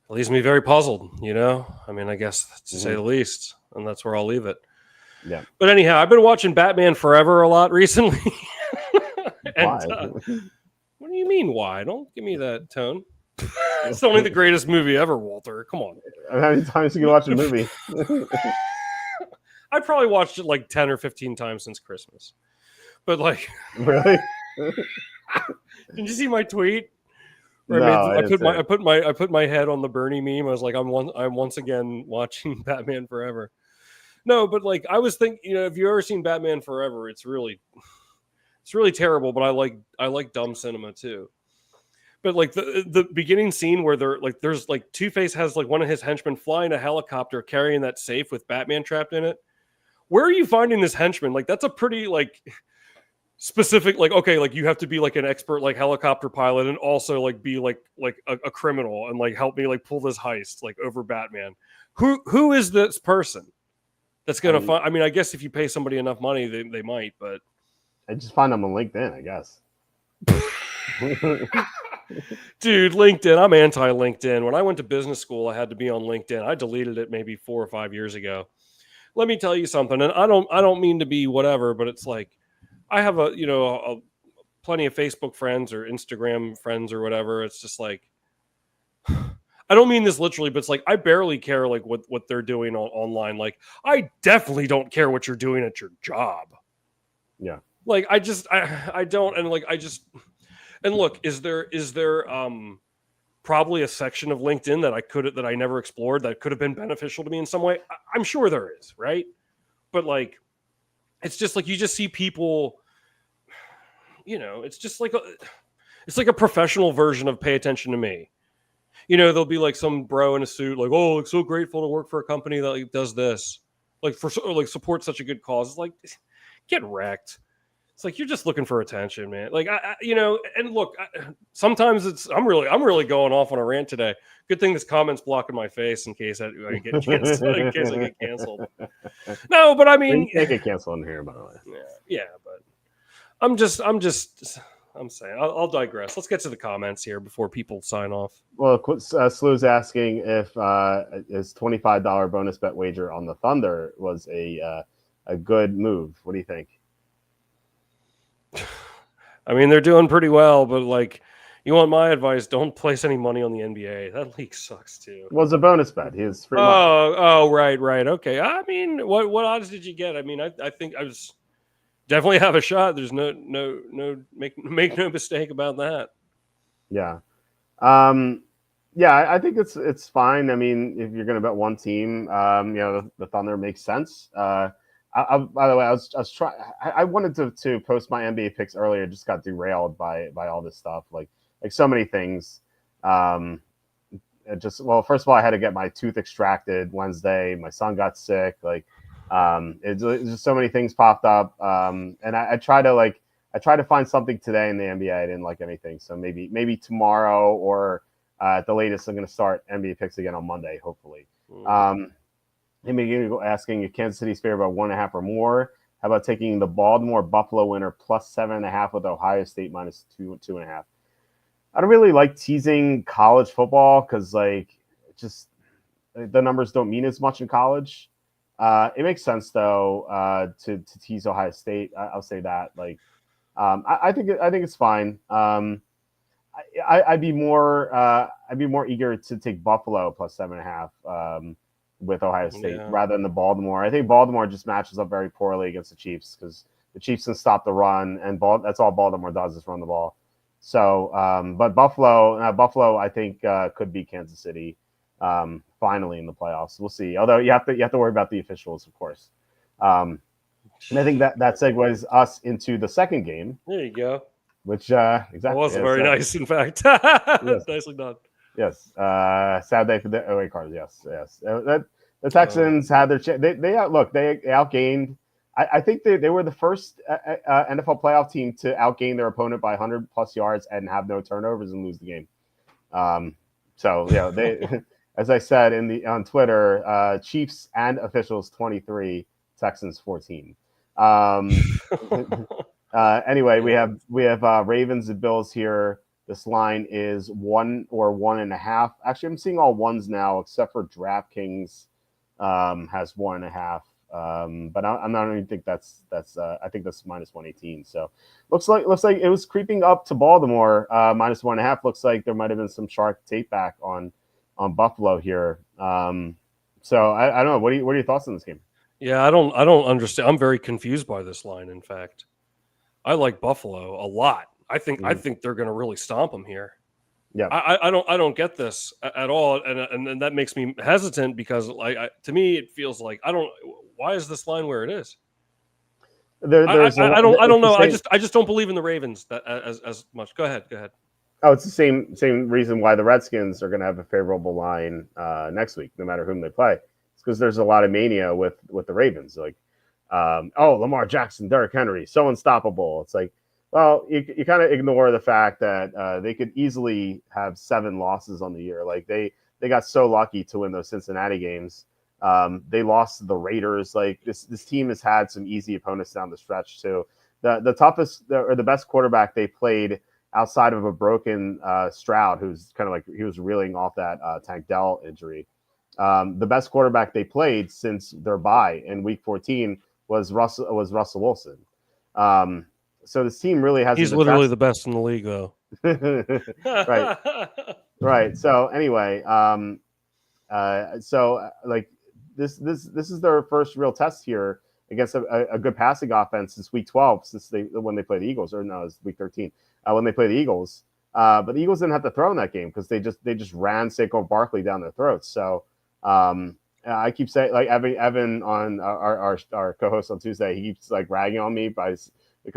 leaves me very puzzled. I mean, I guess to say the least, and that's where I'll leave it. Yeah. But anyhow, I've been watching Batman Forever a lot recently. And Why? what do you mean? Why? Don't give me that tone. It's only the greatest movie ever, Walter. Come on. How many times you can watch a movie? I probably watched it like 10 or 15 times since Christmas. But like, Really? did you see my tweet? No, I put my head on the Bernie meme. I was like, I'm once again watching Batman Forever. No, but like I was thinking, if you've ever seen Batman Forever, it's really terrible. But I like dumb cinema too. But like the beginning scene where there's like Two-Face has like one of his henchmen flying a helicopter carrying that safe with Batman trapped in it. Where are you finding this henchman? Like that's a pretty like specific, like, okay, like you have to be like an expert like helicopter pilot and also like be like a criminal and like help me like pull this heist like over Batman. Who is this person that's gonna find? I mean, I guess if you pay somebody enough money, they might, but I just find them on LinkedIn, I guess. Dude, LinkedIn. I'm anti LinkedIn. When I went to business school, I had to be on LinkedIn. I deleted it maybe 4 or 5 years ago. Let me tell you something, and I don't mean to be whatever, but it's like I have plenty of Facebook friends or Instagram friends or whatever. It's just like I don't mean this literally, but it's like I barely care like what they're doing online. Like I definitely don't care what you're doing at your job. Yeah. Like I don't, and like I just. And look, is there probably a section of LinkedIn that I never explored that could have been beneficial to me in some way? I'm sure there is, right? But like, it's just like you just see people, it's just like it's like a professional version of pay attention to me. There'll be like some bro in a suit, like, oh, it's so grateful to work for a company that like, does this, like supports such a good cause. It's like, get wrecked. It's like you're just looking for attention, man. Like and look, sometimes I'm really going off on a rant today. Good thing this comment's blocking my face in case I get canceled. In case I get canceled. No, but I mean, you can't get canceled in here, by the way. Yeah, but I'm saying I'll digress. Let's get to the comments here before people sign off. Well, Slew's asking if his $25 bonus bet wager on the Thunder was a good move. What do you think? I mean, they're doing pretty well, but like, you want my advice? Don't place any money on the NBA. That league sucks too. Well, it's a bonus bet. He has free money. Oh, right. Okay. I mean, what odds did you get? I mean, I think I was definitely have a shot. There's no make no mistake about that. Yeah. Yeah, I think it's fine. I mean, if you're going to bet one team, the Thunder makes sense. By the way, I was trying. I wanted to post my NBA picks earlier. Just got derailed by all this stuff, like so many things. First of all, I had to get my tooth extracted Wednesday. My son got sick. Like, it's just so many things popped up. And I try to find something today in the NBA. I didn't like anything, so maybe tomorrow or at the latest, I'm going to start NBA picks again on Monday, hopefully. Asking if Kansas City's favored by 1.5 or more. How about taking the Baltimore Buffalo winner plus 7.5 with Ohio State minus 2.5? I don't really like teasing college football because just the numbers don't mean as much in college. It makes sense though to tease Ohio State. I'll say that. I think it's fine. I'd be more eager to take Buffalo plus 7.5 with Ohio State rather than the Baltimore. I think Baltimore just matches up very poorly against the Chiefs because the Chiefs can stop the run, and that's all Baltimore does is run the ball. So, but Buffalo, I think could be Kansas City finally in the playoffs. We'll see. Although you have to worry about the officials, of course. And I think that segues us into the second game. There you go. Which exactly that was very nice, in fact. Yes. Nicely done. Yes, sad day for the away cards. Yes. The Texans had their they outgained. I think they were the first NFL playoff team to outgain their opponent by 100 plus yards and have no turnovers and lose the game. So yeah, they, as I said on Twitter, Chiefs and officials 23, Texans 14. Anyway, we have Ravens and Bills here. This line is 1 or 1.5. Actually, I'm seeing all ones now, except for DraftKings has 1.5. But I don't even think that's I think that's minus 118. So looks like it was creeping up to Baltimore minus 1.5. Looks like there might have been some shark tape back on Buffalo here. So I don't know. What are your thoughts on this game? Yeah, I don't understand. I'm very confused by this line. In fact, I like Buffalo a lot. I think they're going to really stomp them here. Yeah, I don't get this at all, and that makes me hesitant because to me it feels like why is this line where it is? I don't know. I just don't believe in the Ravens as much. Go ahead. Oh, it's the same reason why the Redskins are going to have a favorable line next week, no matter whom they play. It's because there's a lot of mania with the Ravens. Like, Lamar Jackson, Derrick Henry, so unstoppable. It's like, well, you kind of ignore the fact that they could easily have 7 losses on the year. Like they got so lucky to win those Cincinnati games. They lost to the Raiders. Like this team has had some easy opponents down the stretch too. The toughest or the best quarterback they played outside of a broken Stroud, who's kind of like he was reeling off that Tank Dell injury. The best quarterback they played since their bye in Week 14 was Russell Wilson. So this team really has. He's literally the best in the league, though. Right. So anyway, like this is their first real test here against a good passing offense since Week 12, when they played the Eagles, or no, it's Week 13 when they played the Eagles. But the Eagles didn't have to throw in that game because they just ran Saquon Barkley down their throats. So I keep saying, like Evan on our co-host on Tuesday, he keeps like ragging on me because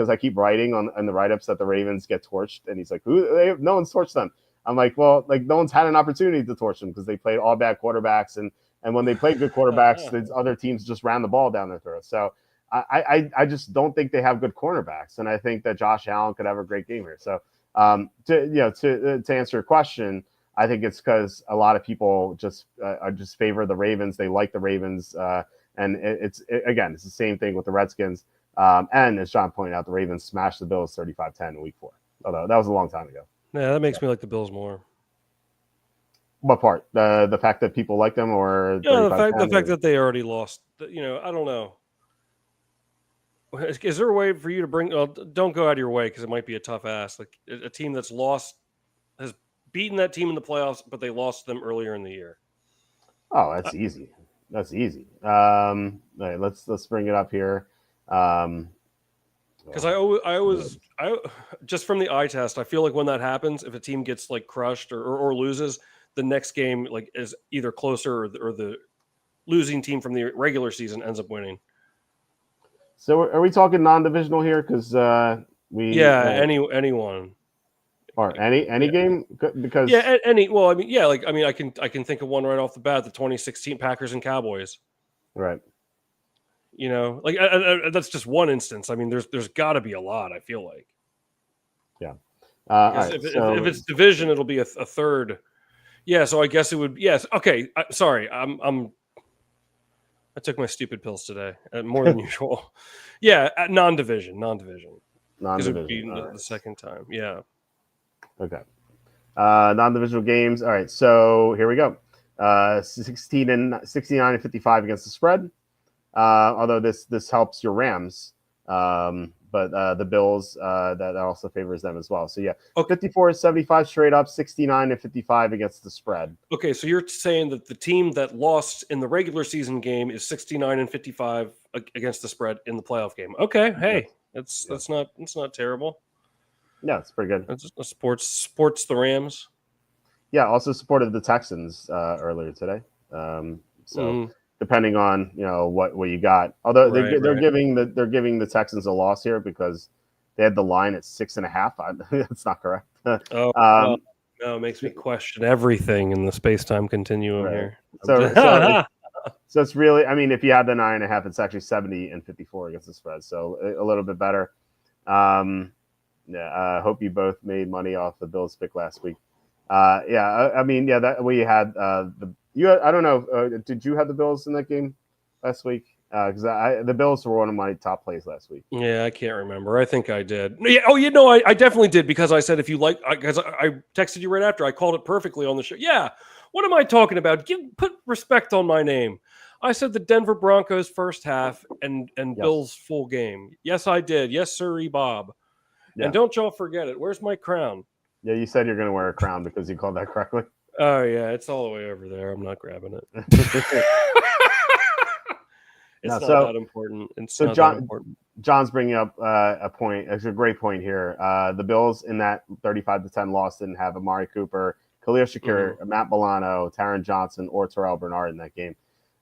I keep writing on the write-ups that the Ravens get torched, and he's like, no one's torched them. I'm like, well, like no one's had an opportunity to torch them because they played all bad quarterbacks, and when they played good quarterbacks, the other teams just ran the ball down their throats. So I just don't think they have good cornerbacks, and I think that Josh Allen could have a great game here. So to answer your question, I think it's because a lot of people just favor the Ravens. They like the Ravens, and it's the same thing with the Redskins. And as John pointed out, the Ravens smashed the Bills 35-10 in Week 4. Although that was a long time ago. Yeah, that makes me like the Bills more. What part? The fact that people like them, or the fact that they already lost. I don't know. Is there a way for you to bring? Don't go out of your way because it might be a tough ask. Like a team that's lost has beaten that team in the playoffs, but they lost them earlier in the year. Oh, that's easy. That's easy. All right, let's bring it up here. Because I always just from the eye test, I feel like when that happens, if a team gets like crushed or loses, the next game like is either closer or the losing team from the regular season ends up winning. So are we talking non-divisional here? Because anyone or any game because I can think of one right off the bat: the 2016 Packers and Cowboys. Right. That's just one instance. I mean, there's got to be a lot. I feel like. Yeah. If it's division, it'll be a third. Yeah. So I guess it would. Yes. Okay. Sorry. I took my stupid pills today, more than usual. Yeah. Non-division. Because it would be the second time. Yeah. Okay. Non-divisional games. All right. So here we go. 69-55 against the spread. Although this helps your Rams but the Bills that also favors them as well. So yeah, Okay. 54-75 straight up, 69-55 against the spread. Okay, so you're saying that the team that lost in the regular season game is 69-55 against the spread in the playoff game. Okay, hey, that's not terrible. Yeah, it's pretty good. That's sports the Rams. Yeah, also supported the Texans earlier today. Depending on what you got, although they're giving the Texans a loss here because they had the line at 6.5. That's not correct. No, it makes me question everything in the space-time continuum here. So it's really, I mean, if you have the 9.5, it's actually 70-54 against the spread, so a little bit better. I hope you both made money off the Bills pick last week. That we had I don't know. Did you have the Bills in that game last week? Because the Bills were one of my top plays last week. Yeah, I can't remember. I think I did. Yeah. Oh, I definitely did because I said if you like, because I texted you right after. I called it perfectly on the show. Yeah. What am I talking about? Put respect on my name. I said the Denver Broncos first half and Bills full game. Yes, I did. Yes, sir, Bob. Yeah. And don't y'all forget it. Where's my crown? Yeah, you said you're going to wear a crown because you called that correctly. Oh, yeah. It's all the way over there. I'm not grabbing it. It's not that important. John's bringing up a point. It's a great point here. The Bills in that 35-10 loss didn't have Amari Cooper, Khalil Shakir, Matt Milano, Taron Johnson, or Terrell Bernard in that game.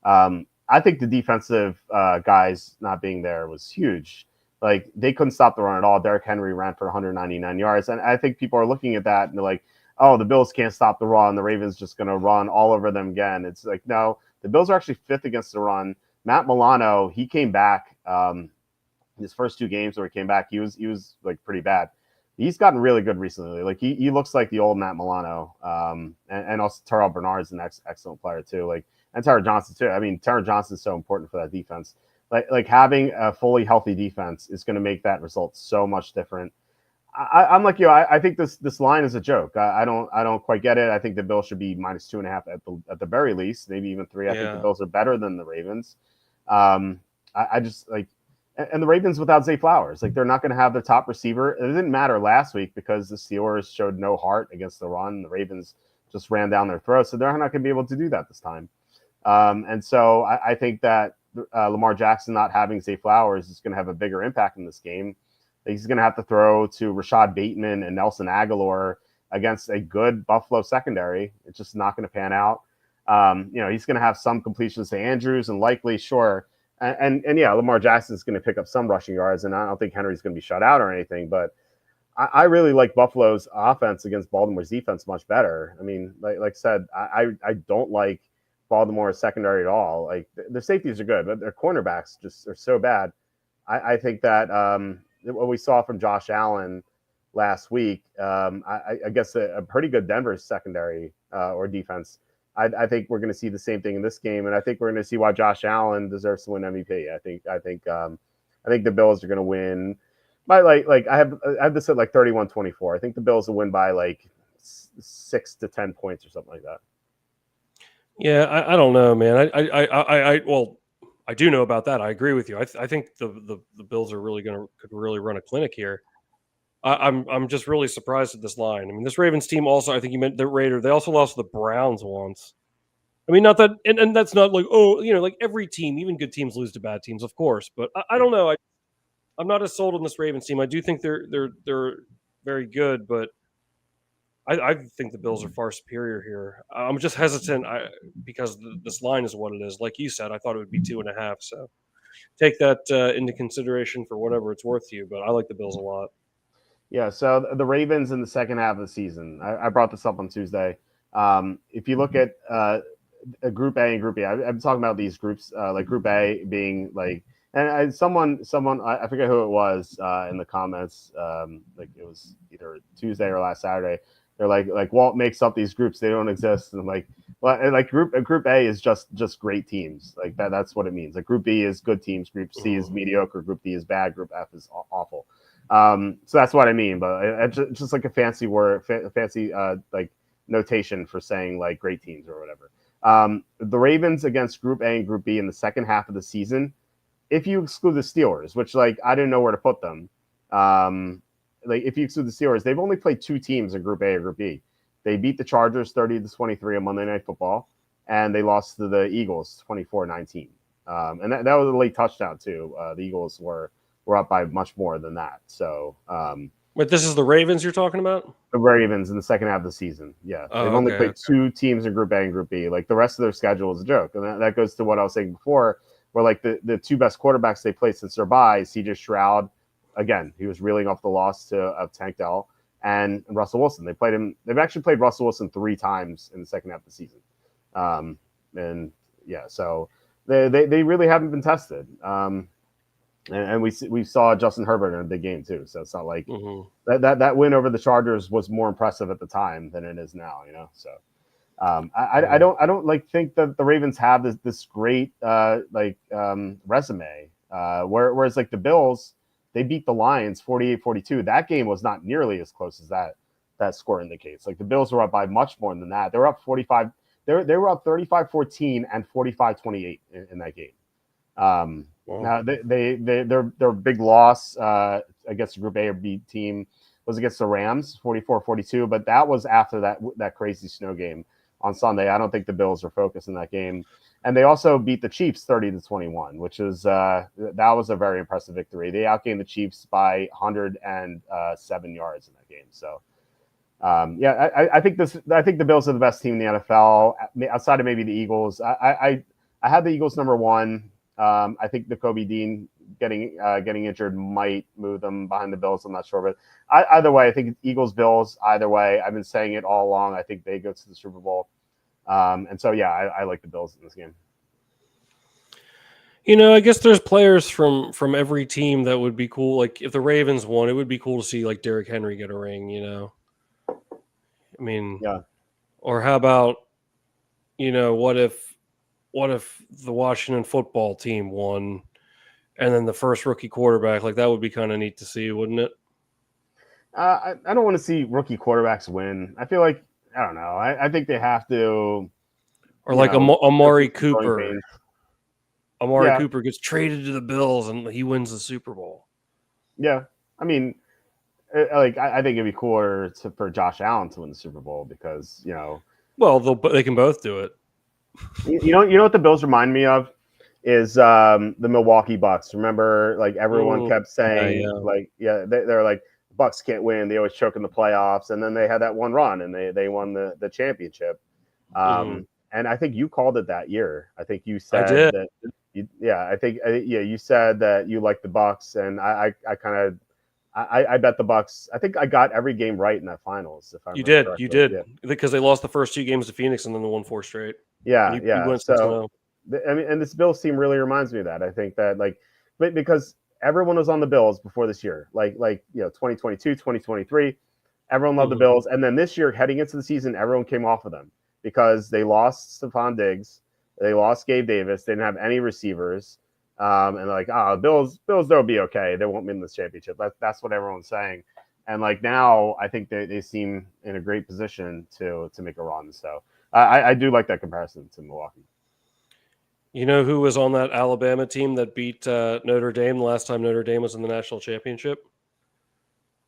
I think the defensive guys not being there was huge. Like, they couldn't stop the run at all. Derrick Henry ran for 199 yards. And I think people are looking at that and they're like, oh, the Bills can't stop the run. The Ravens just going to run all over them again. It's like, no, the Bills are actually fifth against the run. Matt Milano, he came back his first two games where he came back. He was like pretty bad. He's gotten really good recently. Like he looks like the old Matt Milano. And also Terrell Bernard's an excellent player too. Like, and Taron Johnson too. I mean, Taron Johnson is so important for that defense. Like having a fully healthy defense is going to make that result so much different. I'm like you. I think this line is a joke. I don't quite get it. I think the Bills should be -2.5 at the very least, maybe even 3. I think the Bills are better than the Ravens. I just like, and the Ravens without Zay Flowers, like they're not going to have their top receiver. It didn't matter last week because the Steelers showed no heart against the run. The Ravens just ran down their throats, so they're not going to be able to do that this time. And so I think that Lamar Jackson not having Zay Flowers is going to have a bigger impact in this game. He's going to have to throw to Rashad Bateman and Nelson Aguilar against a good Buffalo secondary. It's just not going to pan out. He's going to have some completions to Andrews and likely, sure. And Lamar Jackson's going to pick up some rushing yards, and I don't think Henry's going to be shut out or anything. But I really like Buffalo's offense against Baltimore's defense much better. I mean, like I said, I don't like Baltimore's secondary at all. Like their safeties are good, but their cornerbacks just are so bad. I think that what we saw from Josh Allen last week, I guess a pretty good Denver secondary or defense. I think we're going to see the same thing in this game, and I think we're going to see why Josh Allen deserves to win MVP. I think the Bills are going to win by like I have this at like 31-24. I think the Bills will win by like 6 to 10 points or something like that. Yeah, I don't know, man. I do know about that. I agree with you. I think the Bills are could really run a clinic here. I'm just really surprised at this line. I mean, this Ravens team also, I think you meant the Raiders. They also lost to the Browns once. I mean, not that, and that's not like, like every team, even good teams lose to bad teams, of course. But I don't know. I'm not as sold on this Ravens team. I do think they're very good, but I think the Bills are far superior here. I'm just hesitant because this line is what it is. Like you said, I thought it would be 2.5. So take that into consideration for whatever it's worth to you. But I like the Bills a lot. Yeah, so the Ravens in the second half of the season, I brought this up on Tuesday. If you look at Group A and Group B, I'm talking about these groups, like Group A being like, and someone, I forget who it was in the comments, like it was either Tuesday or last Saturday. They're like Walt makes up these groups; they don't exist. And Group A is just great teams. Like that's what it means. Like Group B is good teams. Group C is mediocre. Group D is bad. Group F is awful. So that's what I mean. But it's just like a fancy word, fancy like notation for saying like great teams or whatever. The Ravens against Group A and Group B in the second half of the season, if you exclude the Steelers, which like I didn't know where to put them. like if you exclude the Steelers, they've only played 2 teams in Group A or Group B. They beat the Chargers 30-23 on Monday Night Football, and they lost to the Eagles 24-19. And that was a late touchdown too. The Eagles were up by much more than that. So, Wait, this is the Ravens you're talking about? the Ravens in the second half of the season. Yeah, they've only played 2 teams in Group A and Group B. Like the rest of their schedule is a joke, and that goes to what I was saying before, where like the 2 best quarterbacks they played since their bye, C.J. Stroud, again, he was reeling off the loss of Tank Dell, and Russell Wilson. They've actually played Russell Wilson 3 times in the second half of the season, and yeah, so they really haven't been tested. And we saw Justin Herbert in a big game too, so it's not like that win over the Chargers was more impressive at the time than it is now, you know. So I don't like think that the Ravens have this great resume. Whereas like the Bills, they beat the Lions 48-42. That game was not nearly as close as that score indicates. Like the Bills were up by much more than that. They were up 45. They were up 35-14 and 45-28 in that game. Now their big loss against the Group A or B team was against the Rams 44-42, but that was after that crazy snow game on Sunday. I don't think the Bills were focused in that game. And they also beat the Chiefs 30-21, which is that was a very impressive victory. They outgained the Chiefs by 107 yards in that game. So I think the Bills are the best team in the NFL outside of maybe the Eagles. I had the Eagles number 1. I think the Kobe Dean getting injured might move them behind the Bills. I'm not sure, but either way, I think Eagles Bills. Either way, I've been saying it all along. I think they go to the Super Bowl, and so yeah, I like the Bills in this game. You know, I guess there's players from every team that would be cool. Like if the Ravens won, it would be cool to see like Derrick Henry get a ring. You know, I mean, yeah. Or how about, you know, what if the Washington football team won and then the first rookie quarterback? Like that would be kind of neat to see, wouldn't it? I don't want to see rookie quarterbacks win. I feel like, I don't know. I think they have to. Or like Amari Cooper. Pains. Cooper gets traded to the Bills and he wins the Super Bowl. Yeah. I mean, I think it'd be cooler for Josh Allen to win the Super Bowl because, you know. Well, they can both do it. You know what the Bills remind me of is the Milwaukee Bucks. Remember, like everyone kept saying, they're like Bucks can't win. They always choke in the playoffs, and then they had that one run and they won the championship. And I think you called it that year. I think you said that. You said that you liked the Bucks, and I bet the Bucks. I think I got every game right in that finals. If I you did, yeah. Because they lost the first 2 games to Phoenix and then they won 4 straight. Yeah. So, I mean, and this Bills team really reminds me of that. I think that because everyone was on the Bills before this year, like 2022, 2023, everyone loved the Bills, and then this year heading into the season, everyone came off of them because they lost Stephon Diggs, they lost Gabe Davis, they didn't have any receivers, and they're like, Bills, they'll be okay. They won't win this championship. That's what everyone's saying. And like now, I think they seem in a great position to make a run. So I do like that comparison to Milwaukee. You know who was on that Alabama team that beat Notre Dame the last time Notre Dame was in the national championship?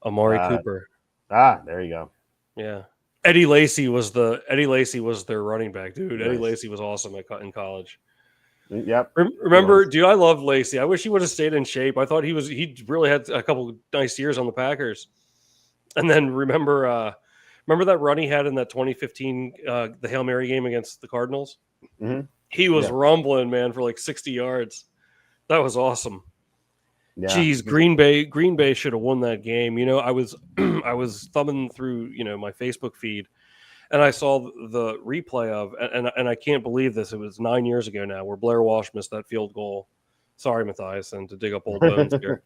Amari Cooper. There you go. Yeah. Eddie Lacy was their running back, dude. Nice. Eddie Lacy was awesome in college. Yep. Remember, dude, I love Lacy. I wish he would have stayed in shape. I thought he really had a couple nice years on the Packers. And then remember that run he had in that 2015 the Hail Mary game against the Cardinals? Mm-hmm. He was rumbling, man, for like 60 yards. That was awesome. Yeah. Jeez, Green Bay should have won that game. You know, I was I was thumbing through, my Facebook feed, and I saw the replay of, and I can't believe this. It was 9 years ago now, where Blair Walsh missed that field goal. Sorry, Matthias, and to dig up old bones here,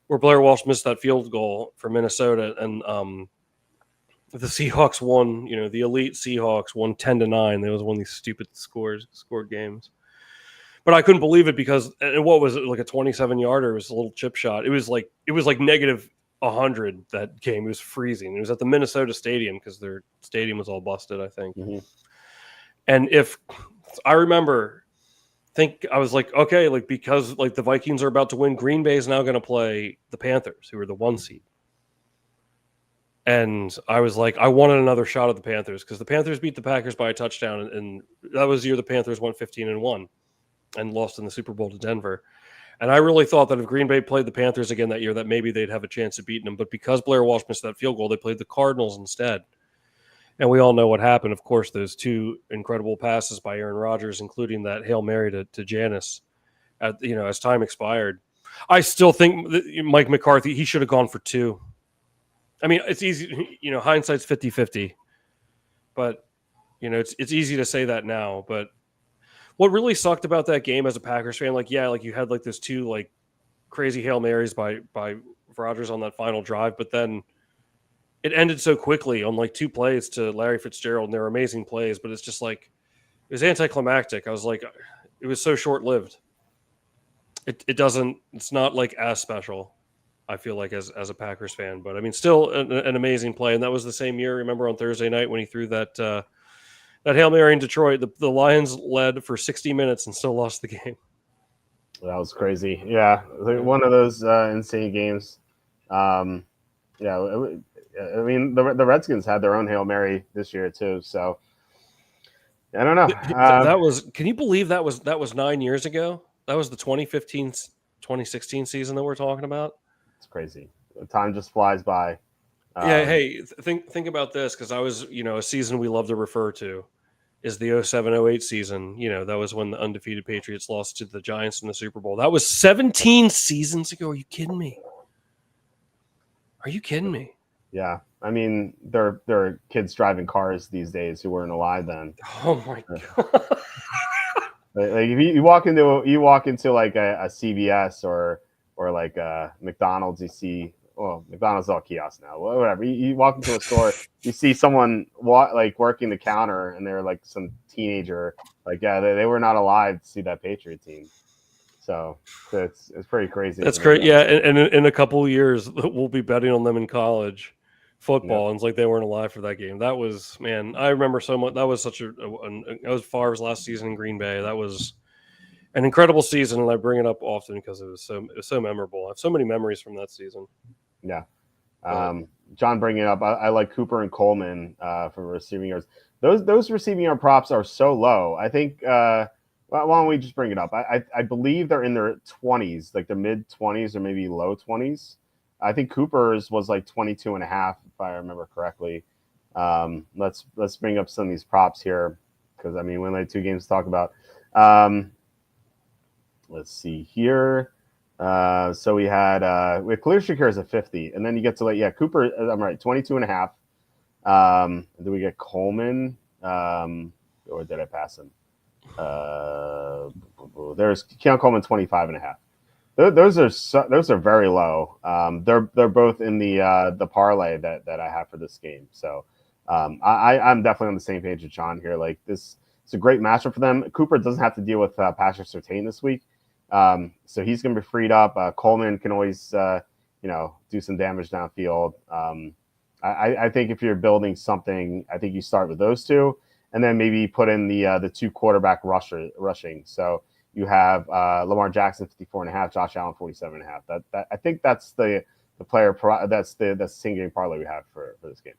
where Blair Walsh missed that field goal for Minnesota, and the Seahawks won. The elite Seahawks won 10-9. That was one of these stupid scored games. But I couldn't believe it because what was it, like a 27-yarder? It was a little chip shot. It was like negative 100 that game. It was freezing. It was at the Minnesota Stadium because their stadium was all busted, I think. Mm-hmm. And if I remember, I was like, okay, like because like the Vikings are about to win, Green Bay is now going to play the Panthers, who are the 1 seed. And I was like, I wanted another shot at the Panthers because the Panthers beat the Packers by a touchdown, and that was the year the Panthers went 15-1 and lost in the Super Bowl to Denver. And I really thought that if Green Bay played the Panthers again that year, that maybe they'd have a chance of beating them. But because Blair Walsh missed that field goal, they played the Cardinals instead. And we all know what happened. Of course, those 2 incredible passes by Aaron Rodgers, including that Hail Mary to Janis, as time expired. I still think that Mike McCarthy, he should have gone for 2. I mean, it's easy, hindsight's 50-50. But, it's easy to say that now. But what really sucked about that game as a Packers fan, you had like those 2 like crazy Hail Marys by Rodgers on that final drive, but then it ended so quickly on like 2 plays to Larry Fitzgerald, and they're amazing plays, but it's just like, it was anticlimactic. I was like, it was so short-lived. It's not like as special, I feel like, as a Packers fan, but I mean, still an amazing play. And that was the same year, remember, on Thursday night when he threw that Hail Mary in Detroit, the Lions led for 60 minutes and still lost the game. That was crazy. Yeah, one of those insane games. I mean, the Redskins had their own Hail Mary this year too. So I don't know. That was. Can you believe that was 9 years ago? That was the 2015-2016 season that we're talking about. It's crazy. Time just flies by. Hey, think about this, because I was, a season we love to refer to is the 07-08 season. That was when the undefeated Patriots lost to the Giants in the Super Bowl. That was 17 seasons ago. Are you kidding me? Yeah, I mean, there are kids driving cars these days who weren't alive then. Oh my god! Like if you walk into like a CVS or like a McDonald's, you see, well, McDonald's is all kiosks now. Whatever. You walk into a store, you see someone working the counter, and they're like some teenager. Like, yeah, they were not alive to see that Patriot team. So it's pretty crazy. That's great. Yeah, and in a couple of years, we'll be betting on them in college football, and it's like they weren't alive for that game. That was, man, I remember so much. That was such that was Favre's last season in Green Bay. That was an incredible season, and I bring it up often because it was so memorable. I have so many memories from that season. Yeah. John bringing it up, I like Cooper and Coleman for receiving yards. Those receiving yard props are so low. I think why don't we just bring it up? I believe they're in their 20s, like the mid 20s or maybe low 20s. I think Cooper's was like 22 and a half, if I remember correctly. Let's bring up some of these props here, because I mean, we only had 2 games to talk about. Let's see here. So we had Clear Shakir as a 50, and then you get to Cooper. I'm right, 22 and a half. Then we get Coleman, or did I pass him? There's Keon Coleman, 25 and a half. Those are very low. They're both in the parlay that I have for this game. So I'm definitely on the same page with John here. Like, this, it's a great matchup for them. Cooper doesn't have to deal with Patrick Surtain this week, so he's going to be freed up. Coleman can always do some damage downfield. I think if you're building something, I think you start with those 2, and then maybe put in the 2 quarterback rushing. So you have Lamar Jackson 54.5, Josh Allen 47.5. That I think that's the player that's the single game parlay we have for this game.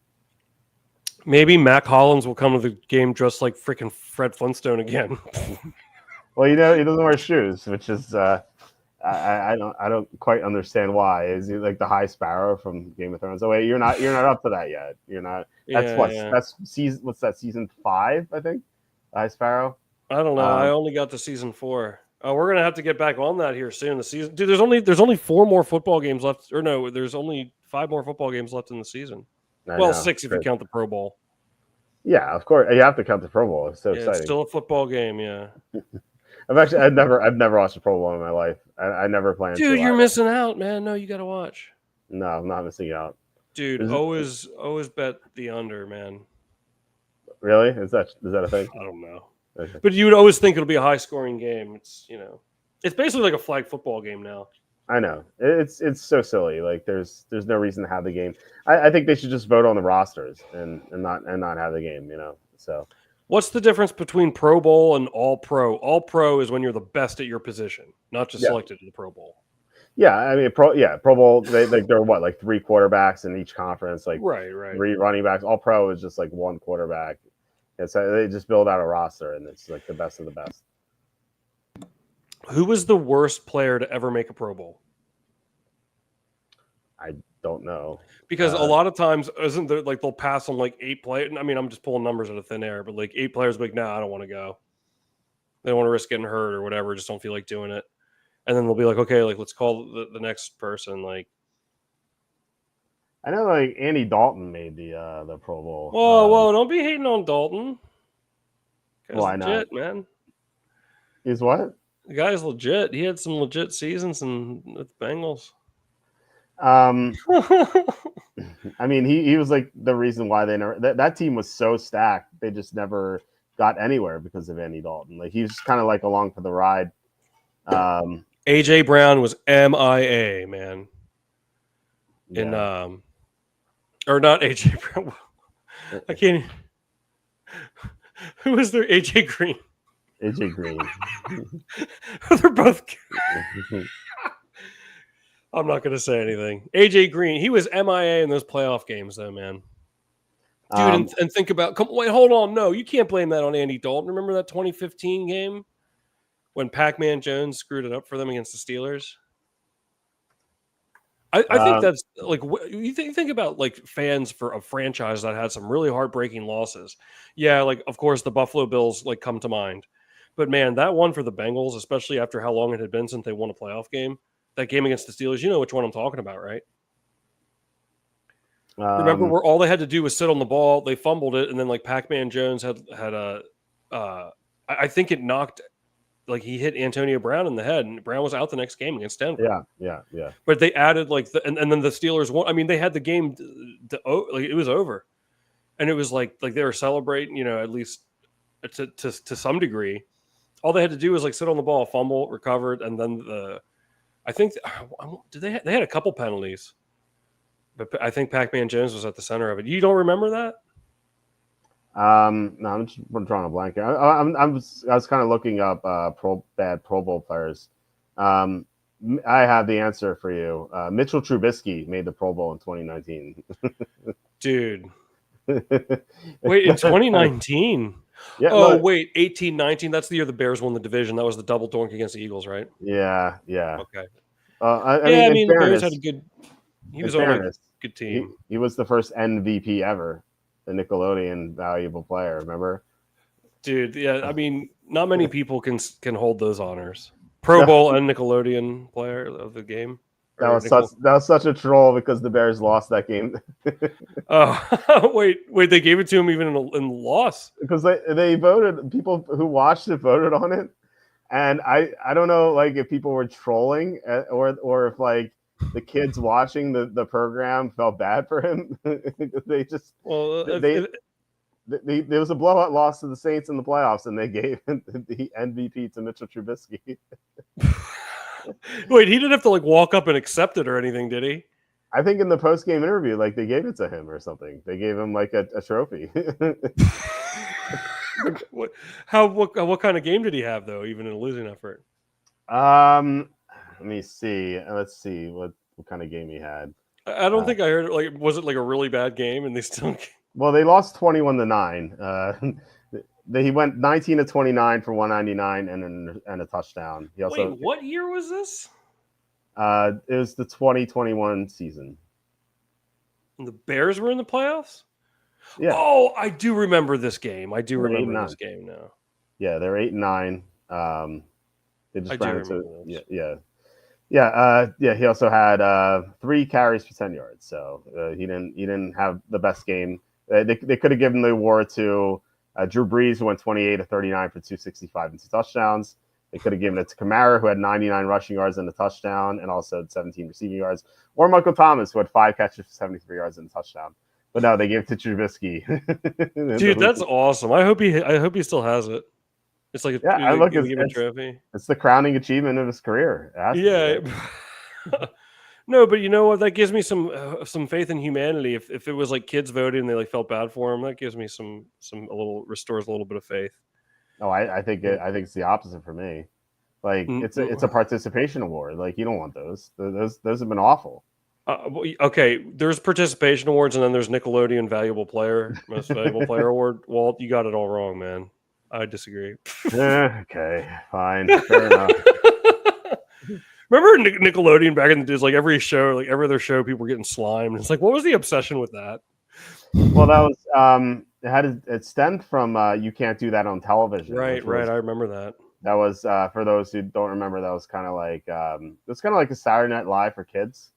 Maybe Mac Hollins will come to the game dressed like freaking Fred Flintstone again. Well, he doesn't wear shoes, which is I don't quite understand why. Is he like the High Sparrow from Game of Thrones? Oh wait, you're not up to that yet. You're not. That's season. What's that? Season 5, I think. High Sparrow. I don't know. I only got to season 4. We're gonna have to get back on that here soon. The season, dude. There's only 4 more football games left, or no? There's only 5 more football games left in the season. I know. 6 if you count the Pro Bowl. Yeah, of course. You have to count the Pro Bowl. It's so exciting. It's still a football game. Yeah. I've never watched a Pro Bowl in my life. I never planned. Dude, you're missing out, man. No, you got to watch. No, I'm not missing out. Dude, always bet the under, man. Really? Is that a thing? I don't know. Okay. But you would always think it'll be a high scoring game. It's it's basically like a flag football game now. I know. It's so silly. Like there's no reason to have the game. I think they should just vote on the rosters and not have the game, So What's the difference between Pro Bowl and All Pro? All Pro is when you're the best at your position, not just Yeah. selected to the Pro Bowl. Yeah, I mean, Pro Bowl. They're what, like 3 quarterbacks in each conference, like Right. 3 running backs. All Pro is just like 1 quarterback. And so they just build out a roster, and it's like the best of the best. Who was the worst player to ever make a Pro Bowl? I don't know. Because a lot of times, isn't there like they'll pass on like 8 players? I mean, I'm just pulling numbers out of thin air, but like 8 players, like, no, I don't want to go. They don't want to risk getting hurt or whatever. Just don't feel like doing it. And then they'll be like, okay, like let's call the next person. Like, I know, like Andy Dalton made the Pro Bowl. whoa, don't be hating on Dalton. Why legit, not, man? He's what? The guy's legit. He had some legit seasons with the Bengals. I mean, he was like the reason why they never that team was so stacked. They just never got anywhere because of Andy Dalton. Like he was kind of like along for the ride. AJ Brown was MIA, man. Yeah. Or not AJ Brown. I can't. Who was there? AJ Green. AJ Green. They're both. I'm not going to say anything. AJ Green, he was MIA in those playoff games, though, man. Dude, and think about. Wait, hold on. No, you can't blame that on Andy Dalton. Remember that 2015 game when Pac-Man Jones screwed it up for them against the Steelers? I think that's like you think about like fans for a franchise that had some really heartbreaking losses. Yeah, like of course the Buffalo Bills like come to mind, but man, that one for the Bengals, especially after how long it had been since they won a playoff game, that game against the Steelers, you know which one I'm talking about, right? Remember where all they had to do was sit on the ball, they fumbled it, and then like Pac-Man Jones had a, I think it knocked. Like he hit Antonio Brown in the head, and Brown was out the next game against Denver. Yeah. But they added like and then the Steelers won. I mean, they had the game like it was over, and it was like they were celebrating, at least to some degree. All they had to do was like sit on the ball, fumble, recovered, and then I think they had a couple penalties, but I think Pac-Man Jones was at the center of it. You don't remember that? No, I'm just drawing a blank. I was kind of looking up bad Pro Bowl players. I have the answer for you. Mitchell Trubisky made the Pro Bowl in 2019. Dude, wait, in 2019? Yeah. Oh, wait, 18-19. That's the year the Bears won the division. That was the double doink against the Eagles, right? Yeah. Okay. I mean, the Bears had a good. He was on a good team. He was the first MVP ever. The Nickelodeon valuable player, remember? Dude, yeah, I mean, not many people can hold those honors. Pro Bowl and Nickelodeon player of the game. That was such a troll because the Bears lost that game. Oh, wait, they gave it to him even in the loss because they voted. People who watched it voted on it, and I don't know like if people were trolling or if like the kids watching the program felt bad for him. They just there was a blowout loss to the Saints in the playoffs, and they gave the MVP to Mitchell Trubisky. Wait, he didn't have to like walk up and accept it or anything, did he? I think in the post game interview, like they gave it to him or something. They gave him like a trophy. What kind of game did he have though? Even in a losing effort. Let me see. Let's see what kind of game he had. I don't think I heard. Like, was it like a really bad game? And they still. Well, they lost 21-9. He went 19-29 for 199 and a touchdown. He also. Wait, what year was this? It was the 2021 season. And the Bears were in the playoffs. Yeah. Oh, I do remember this game. I do remember this game now. Yeah, they're 8-9. They just ran into he also had 3 carries for 10 yards. So he didn't have the best game. They could have given the award to Drew Brees, who went 28-39 for 265 and 2 touchdowns. They could have given it to Kamara, who had 99 rushing yards and a touchdown, and also had 17 receiving yards, or Michael Thomas, who had 5 catches for 73 yards and a touchdown. But no, they gave it to Trubisky. Dude, that's awesome. I hope he still has it. It's like a trophy. It's the crowning achievement of his career. Yeah. No, but you know what? That gives me some faith in humanity. If it was like kids voting and they like felt bad for them, that gives me restores a little bit of faith. Oh, I think it's the opposite for me. Like it's a participation award. Like you don't want those. Those have been awful. Okay, there's participation awards, and then there's Nickelodeon Most Valuable Player Award. Walt, you got it all wrong, man. I disagree. Okay, fine, fair enough. Remember Nickelodeon back in the days? Like every other show, people were getting slimed. It's like, what was the obsession with that? Well, that was it stemmed from You Can't Do That on Television. Right. I remember that. That was for those who don't remember. That was kind of like a Saturday Night Live for kids.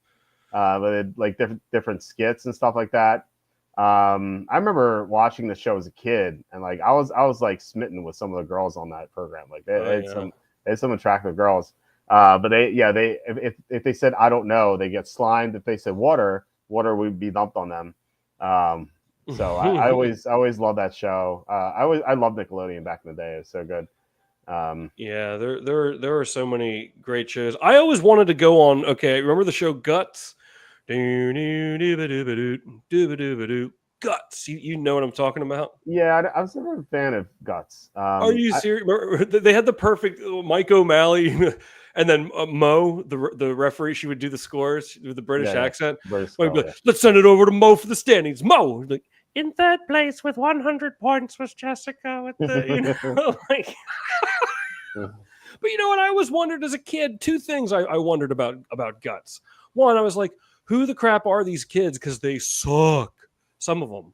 But it like different skits and stuff like that. I remember watching the show as a kid, and like I was like smitten with some of the girls on that program. Like they had some attractive girls. But if they said I don't know, they get slimed. If they said water would be dumped on them. So I always loved that show. I loved Nickelodeon back in the day. It was so good. There are so many great shows. I always wanted to go on. Okay, remember the show Guts? Guts. You know what I'm talking about? Yeah, I was never a fan of Guts. Are you serious? They had the perfect Mike O'Malley, and then Mo, the referee. She would do the scores with the British accent. Let's send it over to Mo for the standings. Mo, like in third place with 100 points was Jessica. With the like. But you know what? I always wondered as a kid. Two things I wondered about Guts. One, I was like, who the crap are these kids? Because they suck. Some of them.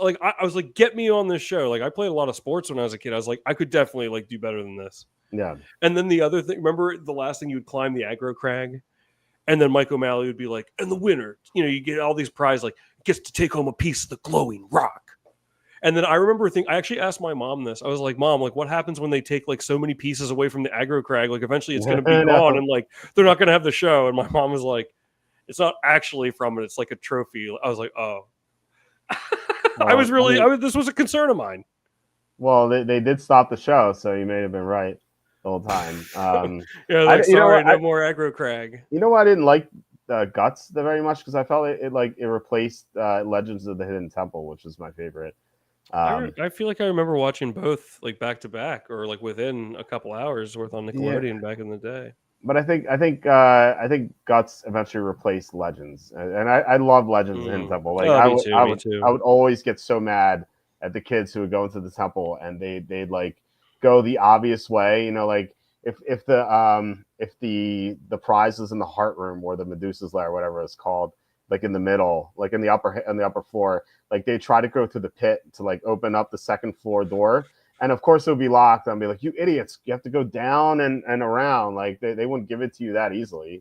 Like I was like, get me on this show. Like I played a lot of sports when I was a kid. I was like, I could definitely like do better than this. Yeah. And then the other thing, remember the last thing you would climb the aggro crag? And then Mike O'Malley would be like, and the winner, you get all these prizes, like gets to take home a piece of the glowing rock. And then I remember I actually asked my mom this. I was like, Mom, like what happens when they take like so many pieces away from the aggro crag? Like eventually it's going to be gone and like they're not going to have the show. And my mom was like, it's not actually from it. It's like a trophy. I was like, oh. Well, this was a concern of mine. Well, they did stop the show, so you may have been right the whole time. No more aggro crag. You know why I didn't like Guts very much? Because I felt it replaced Legends of the Hidden Temple, which is my favorite. I feel like I remember watching both like back to back or like within a couple hours worth on Nickelodeon back in the day. But I think Guts eventually replaced Legends, and I love Legends of the Hidden Temple. Like I would always get so mad at the kids who would go into the temple and they'd like go the obvious way, like if the prize was in the heart room or the Medusa's lair, whatever it's called, like in the middle, like in the upper floor, like they try to go to the pit to like open up the second floor door. And of course it would be locked. I'd be like, you idiots, you have to go down and around. Like they wouldn't give it to you that easily.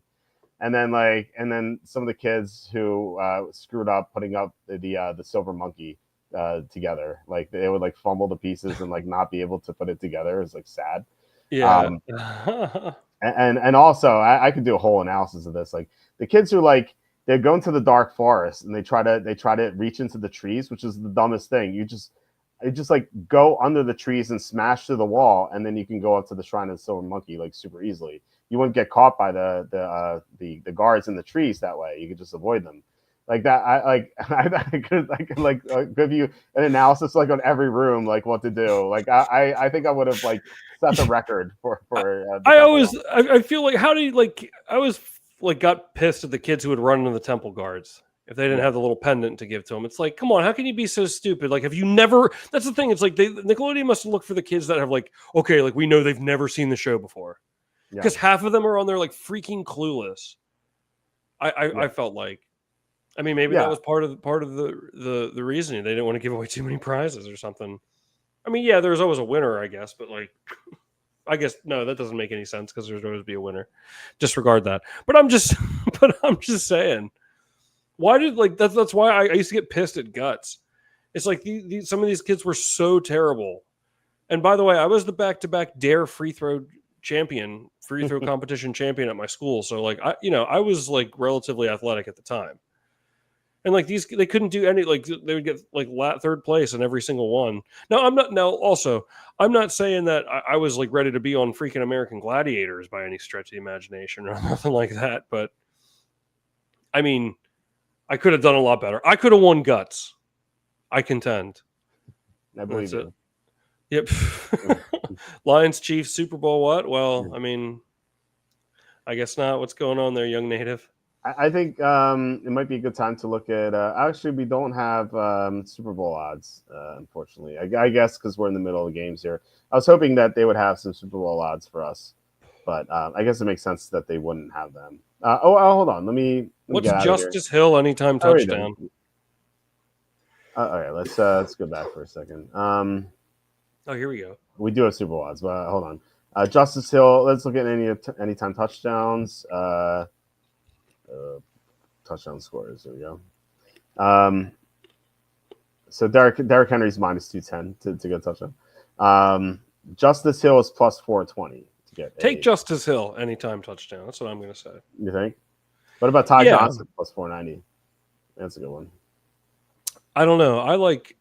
And then some of the kids who screwed up putting up the silver monkey together, like they would like fumble the pieces and like not be able to put it together. It's like sad. Yeah. And also I could do a whole analysis of this. Like the kids who like they go into the dark forest and they try to reach into the trees, which is the dumbest thing. You just like go under the trees and smash through the wall, and then you can go up to the shrine of the silver monkey like super easily. You wouldn't get caught by the guards in the trees that way. You could just avoid them. Like that, I could like give you an analysis like on every room, like what to do. Like I think I would have like set the record for. I feel like I always like got pissed at the kids who would run into the temple guards if they didn't have the little pendant to give to them. It's like, come on, how can you be so stupid? Like, have you never? That's the thing. It's like Nickelodeon must look for the kids that have like, okay, like we know they've never seen the show before, because half of them are on there like freaking clueless. I felt like, I mean, maybe that was part of the reasoning. They didn't want to give away too many prizes or something. I mean, yeah, there's always a winner, I guess, but like, I guess no, that doesn't make any sense because there's always be a winner. Disregard that. But I'm just saying. Why did like that's why I used to get pissed at Guts. It's like some of these kids were so terrible. And by the way, I was the back-to-back Dare free throw competition champion at my school. So like I was like relatively athletic at the time. And like they couldn't do any, like they would get like third place in every single one. I'm not saying that I was like ready to be on freaking American Gladiators by any stretch of the imagination or nothing like that. But I mean, I could have done a lot better. I could have won guts. I contend. I believe That's you. Yep. Lions, Chiefs, Super Bowl. What? Well, I mean, I guess not. What's going on there, young native? I think it might be a good time to look at. Actually, we don't have Super Bowl odds, unfortunately. I guess because we're in the middle of the games here. I was hoping that they would have some Super Bowl odds for us, but I guess it makes sense that they wouldn't have them. Hold on. Let me What's get out of here. Justice Hill anytime I already touchdown? did. All right, let's go back for a second. Oh, here we go. We do have Super Bowl odds, but hold on. Justice Hill. Let's look at anytime touchdowns. Touchdown scores. There we go. So Derrick Henry's minus 210 to get a touchdown. Justice Hill is plus 420 to get. Take Justice Hill anytime touchdown. That's what I'm going to say. You think? What about Ty Johnson plus 490? That's a good one. I don't know. I like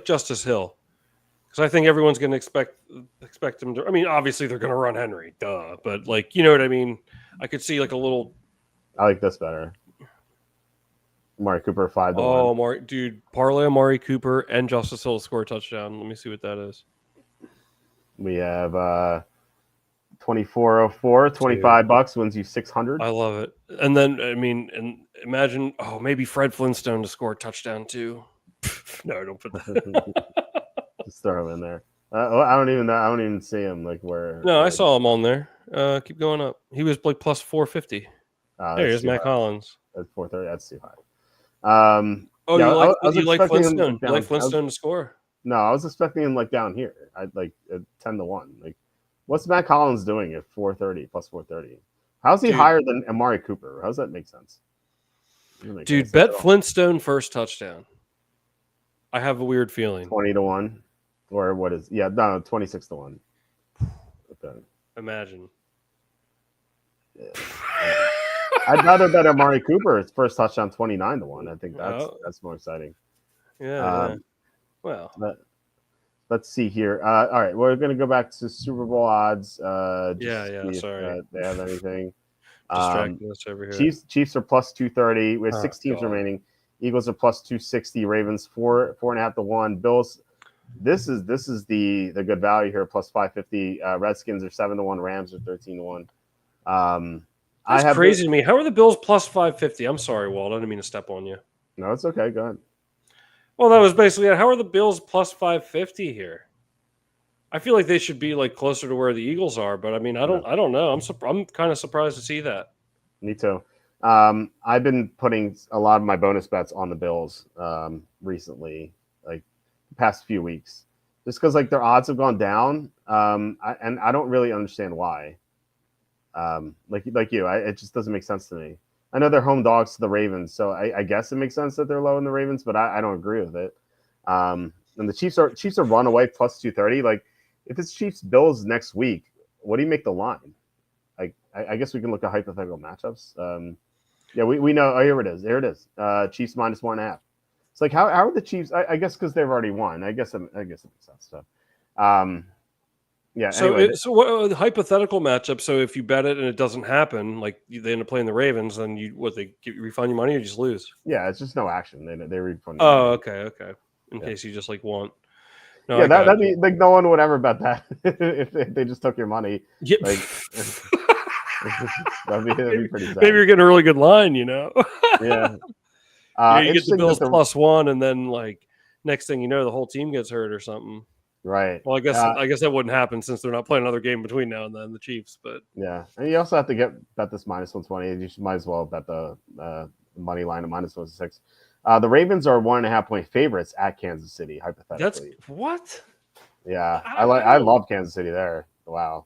Justice Hill because I think everyone's going to expect him to. I mean, obviously they're going to run Henry, duh. But like, you know what I mean? I could see like a little. I like this better. Amari Cooper 5-1. Oh, dude, parlay Amari Cooper and Justice Hill to score a touchdown. Let me see what that is. We have 2404, $25 wins you 600. I love it. And then and imagine maybe Fred Flintstone to score a touchdown too. No, don't put that. Just throw him in there. I don't even know. I don't even see him like where. No, I saw him on there. Keep going up. He was like plus 450. There's Matt Collins. That's 430. That's too high. You like Flintstone? You like Flintstone to score? No, I was expecting him like down here. I'd like 10-1. Like, what's Matt Collins doing at 430 plus 430? How's he higher than Amari Cooper? How does that make sense? Dude, bet Flintstone first touchdown. I have a weird feeling. 20-1, or what is? Yeah, no, 26-1. Okay. Imagine. Yeah. I'd rather bet Amari Cooper's first touchdown 29-1. I think that's more exciting. Yeah. Well, let's see here. All right, we're gonna go back to Super Bowl odds. Sorry, if they have anything. Distracting us over here. Chiefs are plus 230. We have 6 teams remaining. Eagles are plus 260. Ravens 4.5-1. Bills. This is the good value here, plus 550. Redskins are 7-1. Rams are 13-1. That's crazy to me. How are the Bills plus 550? I'm sorry, Walt. I didn't mean to step on you. No, it's okay. Go ahead. Well, that was basically it. How are the Bills plus 550 here? I feel like they should be like closer to where the Eagles are, but I mean, I don't know. I'm kind of surprised to see that. Me too. I've been putting a lot of my bonus bets on the Bills recently, like the past few weeks, just because like their odds have gone down, and I don't really understand why. Like you, it just doesn't make sense to me. I know they're home dogs to the Ravens, so I guess it makes sense that they're low in the Ravens, but I don't agree with it. And the Chiefs are runaway plus 230. Like, if it's Chiefs Bills next week, what do you make the line? Like, I guess we can look at hypothetical matchups. Yeah, we know. Oh, here it is. There it is. Chiefs minus 1.5. It's like how are the Chiefs? I guess because they've already won. I guess it makes sense. So, yeah. So, anyway. What the hypothetical matchup? So, if you bet it and it doesn't happen, like they end up playing the Ravens, then they refund your money or you just lose? Yeah, it's just no action. They refund. Oh, okay. In case you just like want. No, yeah, that'd be like no one would ever bet that if they just took your money. Yeah. Like, that'd be pretty sad. Maybe you're getting a really good line, you know? Yeah. You get the Bills plus 1, and then like next thing you know, the whole team gets hurt or something. Right. Well, I guess that wouldn't happen since they're not playing another game between now and then, the Chiefs. But yeah, and you also have to bet this minus 120. You might as well bet the money line at minus 106. The Ravens are 1.5 point favorites at Kansas City. Hypothetically, that's what? Yeah, I love Kansas City there. Wow,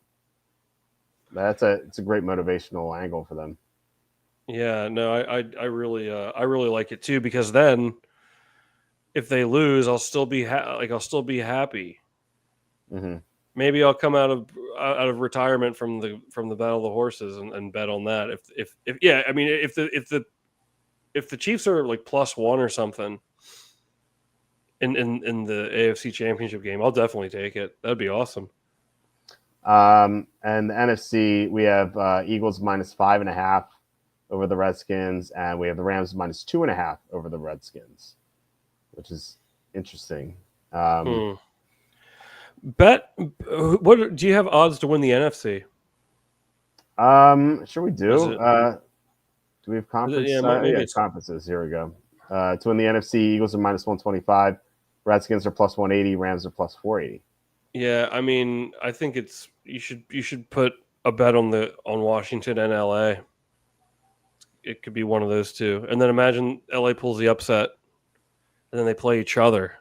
it's a great motivational angle for them. Yeah, no, I really like it too, because then if they lose, I'll still be happy. Mm-hmm. Maybe I'll come out of retirement from the Battle of the Horses and bet on that. If the Chiefs are like plus 1 or something in the AFC Championship game, I'll definitely take it. That'd be awesome. And the NFC, we have Eagles minus 5.5 over the Redskins, and we have the Rams minus 2.5 over the Redskins, which is interesting. Bet. What do you have odds to win the NFC? Sure we do. Do we have conference? Yeah, maybe it's conferences. Here we go. To win the NFC, Eagles are minus 125. Redskins are plus 180. Rams are plus 480. Yeah, I mean, I think it's you should put a bet on Washington and LA. It could be one of those two, and then imagine LA pulls the upset, and then they play each other,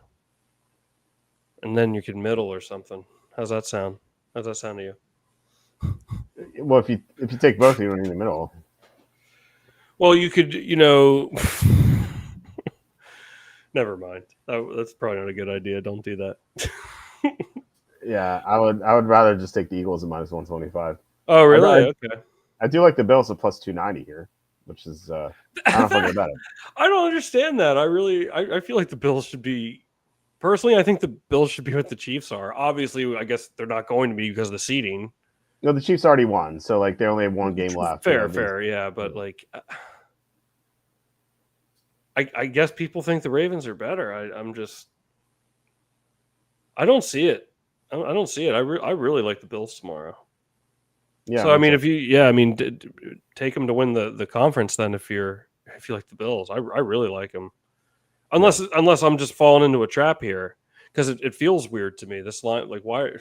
and then you could middle or something. How's that sound? How's that sound to you? Well, if you take both, you don't need the middle. Well, you could, never mind. That's probably not a good idea. Don't do that. Yeah, I would rather just take the Eagles at minus 125. Oh, really? Okay. I do like the Bills at plus 290 here, which is I don't know if about it. I don't understand that. I feel like the Bills should be. Personally, I think the Bills should be what the Chiefs are. Obviously, I guess they're not going to be because of the seeding. No, the Chiefs already won, so like they only have one game left. Fair, yeah, but like, I guess people think the Ravens are better. I don't see it. I don't see it. I really like the Bills tomorrow. Yeah. So I mean, take them to win the conference. Then if you like the Bills, I really like them. Unless I'm just falling into a trap here, because it feels weird to me. This line, like, why?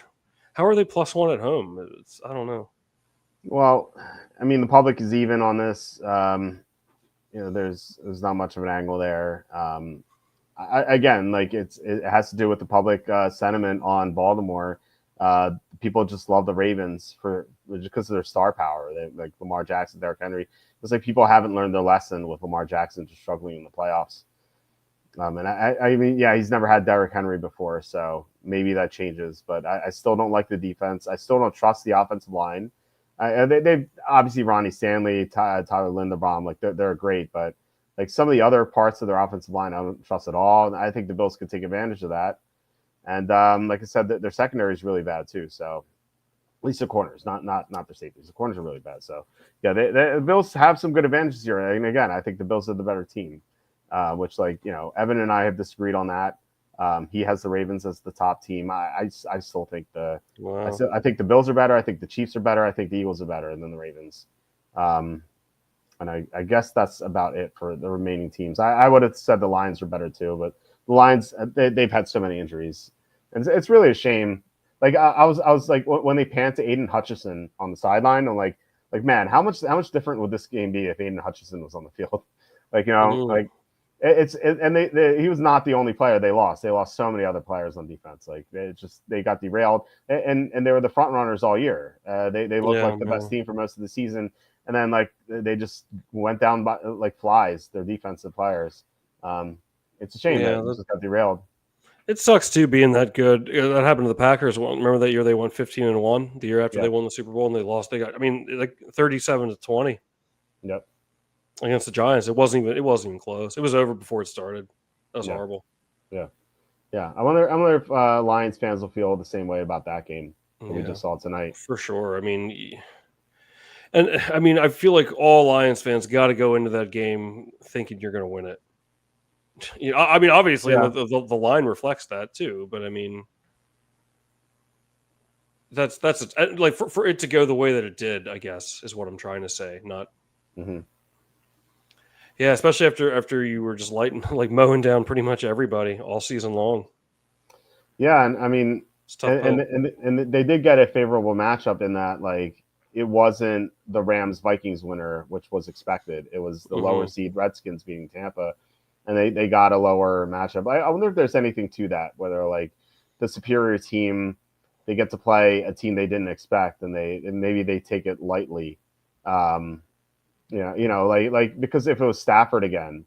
How are they plus one at home? I don't know. Well, I mean, the public is even on this. There's not much of an angle there. Again, like it has to do with the public sentiment on Baltimore. People just love the Ravens just because of their star power. Like Lamar Jackson, Derrick Henry. It's like people haven't learned their lesson with Lamar Jackson just struggling in the playoffs. And I mean, yeah, he's never had Derrick Henry before, so maybe that changes. But I still don't like the defense. I still don't trust the offensive line. They've obviously Ronnie Stanley, Tyler Linderbaum, like they're great, but like some of the other parts of their offensive line, I don't trust at all. And I think the Bills could take advantage of that. And like I said, their secondary is really bad too. So at least the corners, not their safeties. The corners are really bad. So yeah, the Bills have some good advantages here. And again, I think the Bills are the better team. Which Evan and I have disagreed on that. He has the Ravens as the top team. I still think I think the Bills are better. I think the Chiefs are better. I think the Eagles are better than the Ravens. And I guess that's about it for the remaining teams. I would have said the Lions are better too, but the Lions they've had so many injuries, and it's really a shame. Like I was like when they panned to Aiden Hutchinson on the sideline, I'm like man, how much different would this game be if Aiden Hutchinson was on the field? Like he was not the only player they lost. They lost so many other players on defense. Like they got derailed, and they were the front runners all year. They looked like the best team for most of the season, and then like they just went down by like flies. Their defensive players. It's a shame that they just got derailed. It sucks too being that good. That happened to the Packers. Remember that year they won 15-1. The year after they won the Super Bowl and they lost. They got like 37-20. Yep. Against the Giants, it wasn't even close. It was over before it started. That was horrible. Yeah. I wonder if Lions fans will feel the same way about that game that we just saw tonight. For sure. I mean, I feel like all Lions fans got to go into that game thinking you're going to win it. Obviously the line reflects that too, but I mean, that's like for it to go the way that it did, I guess, is what I'm trying to say. Not. Mm-hmm. Yeah, especially after you were just mowing down pretty much everybody all season long. Yeah, and I mean, and they did get a favorable matchup in that like it wasn't the Rams Vikings winner, which was expected. It was the lower seed Redskins beating Tampa, and they got a lower matchup. I wonder if there's anything to that, whether like the superior team they get to play a team they didn't expect, and maybe they take it lightly. Like because if it was Stafford again,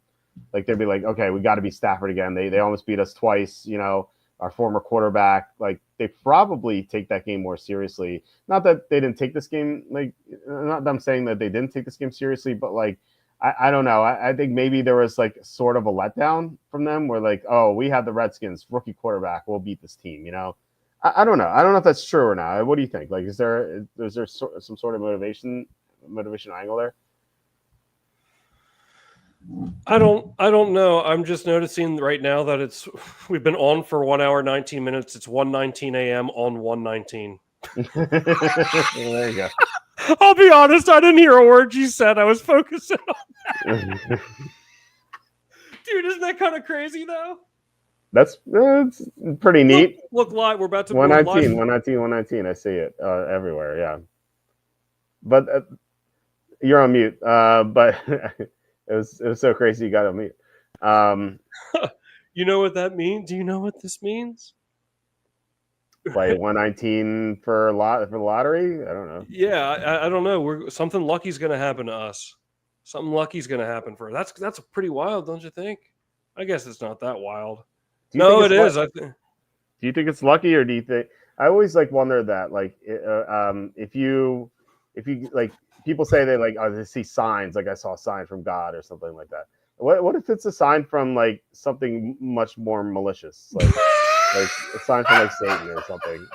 like they'd be like, okay, we got to be Stafford again. They almost beat us twice. Our former quarterback, like they probably take that game more seriously. Not that they didn't take this game, like not that I'm saying that they didn't take this game seriously, but like I don't know. I think maybe there was like sort of a letdown from them where like, oh, we had the Redskins rookie quarterback, we'll beat this team. I don't know. I don't know if that's true or not. What do you think? Like, is there some sort of motivation angle there? I don't know. I'm just noticing right now that we've been on for 1 hour 19 minutes. It's 1:19 a.m. on 1:19. There you go. I'll be honest, I didn't hear a word you said. I was focusing on dude, isn't that kind of crazy though? That's pretty neat. Look live. We're 119, live. 119, 119. I see it everywhere. Yeah, but you're on mute. But it was so crazy you got on mute. You know what that means? Do you know what this means? Play 119 for the lottery. I don't know. Yeah, I don't know. Something lucky's going to happen to us. Something lucky's going to happen for that's pretty wild, don't you think? I guess it's not that wild. Do you think No, it's it is. Do you think it's lucky, or do you think? I always like wonder that, like, if you like, people say they like, oh, they see signs, like I saw a sign from God or something like that. What if it's a sign from like something much more malicious, like a sign from like Satan or something?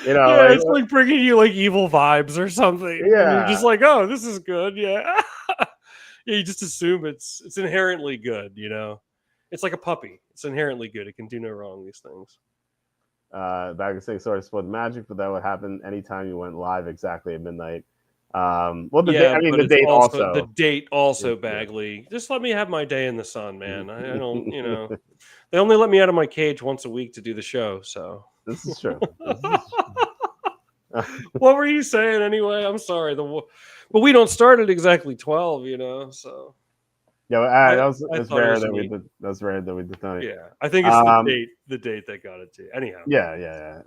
Yeah, Like, it's like bringing you like evil vibes or something, and you're just yeah. like, oh, this is good. Yeah, yeah. You just assume it's inherently good. It's like a puppy. It's inherently good. It can do no wrong. These things. Back in saying sort of split magic, but that would happen anytime you went live exactly at midnight. Well, the date. Yeah, I mean, but the it's date also the also. date also Yeah. Bagley. Just let me have my day in the sun, man. I don't, they only let me out of my cage once a week to do the show. So This is true. This is what were you saying anyway? I'm sorry. But we don't start at exactly 12, so Yeah, I I that's thought it rare was that we neat. did. That's rare that we did tonight. Yeah, I think it's Um, the date that got it to. Anyhow. yeah.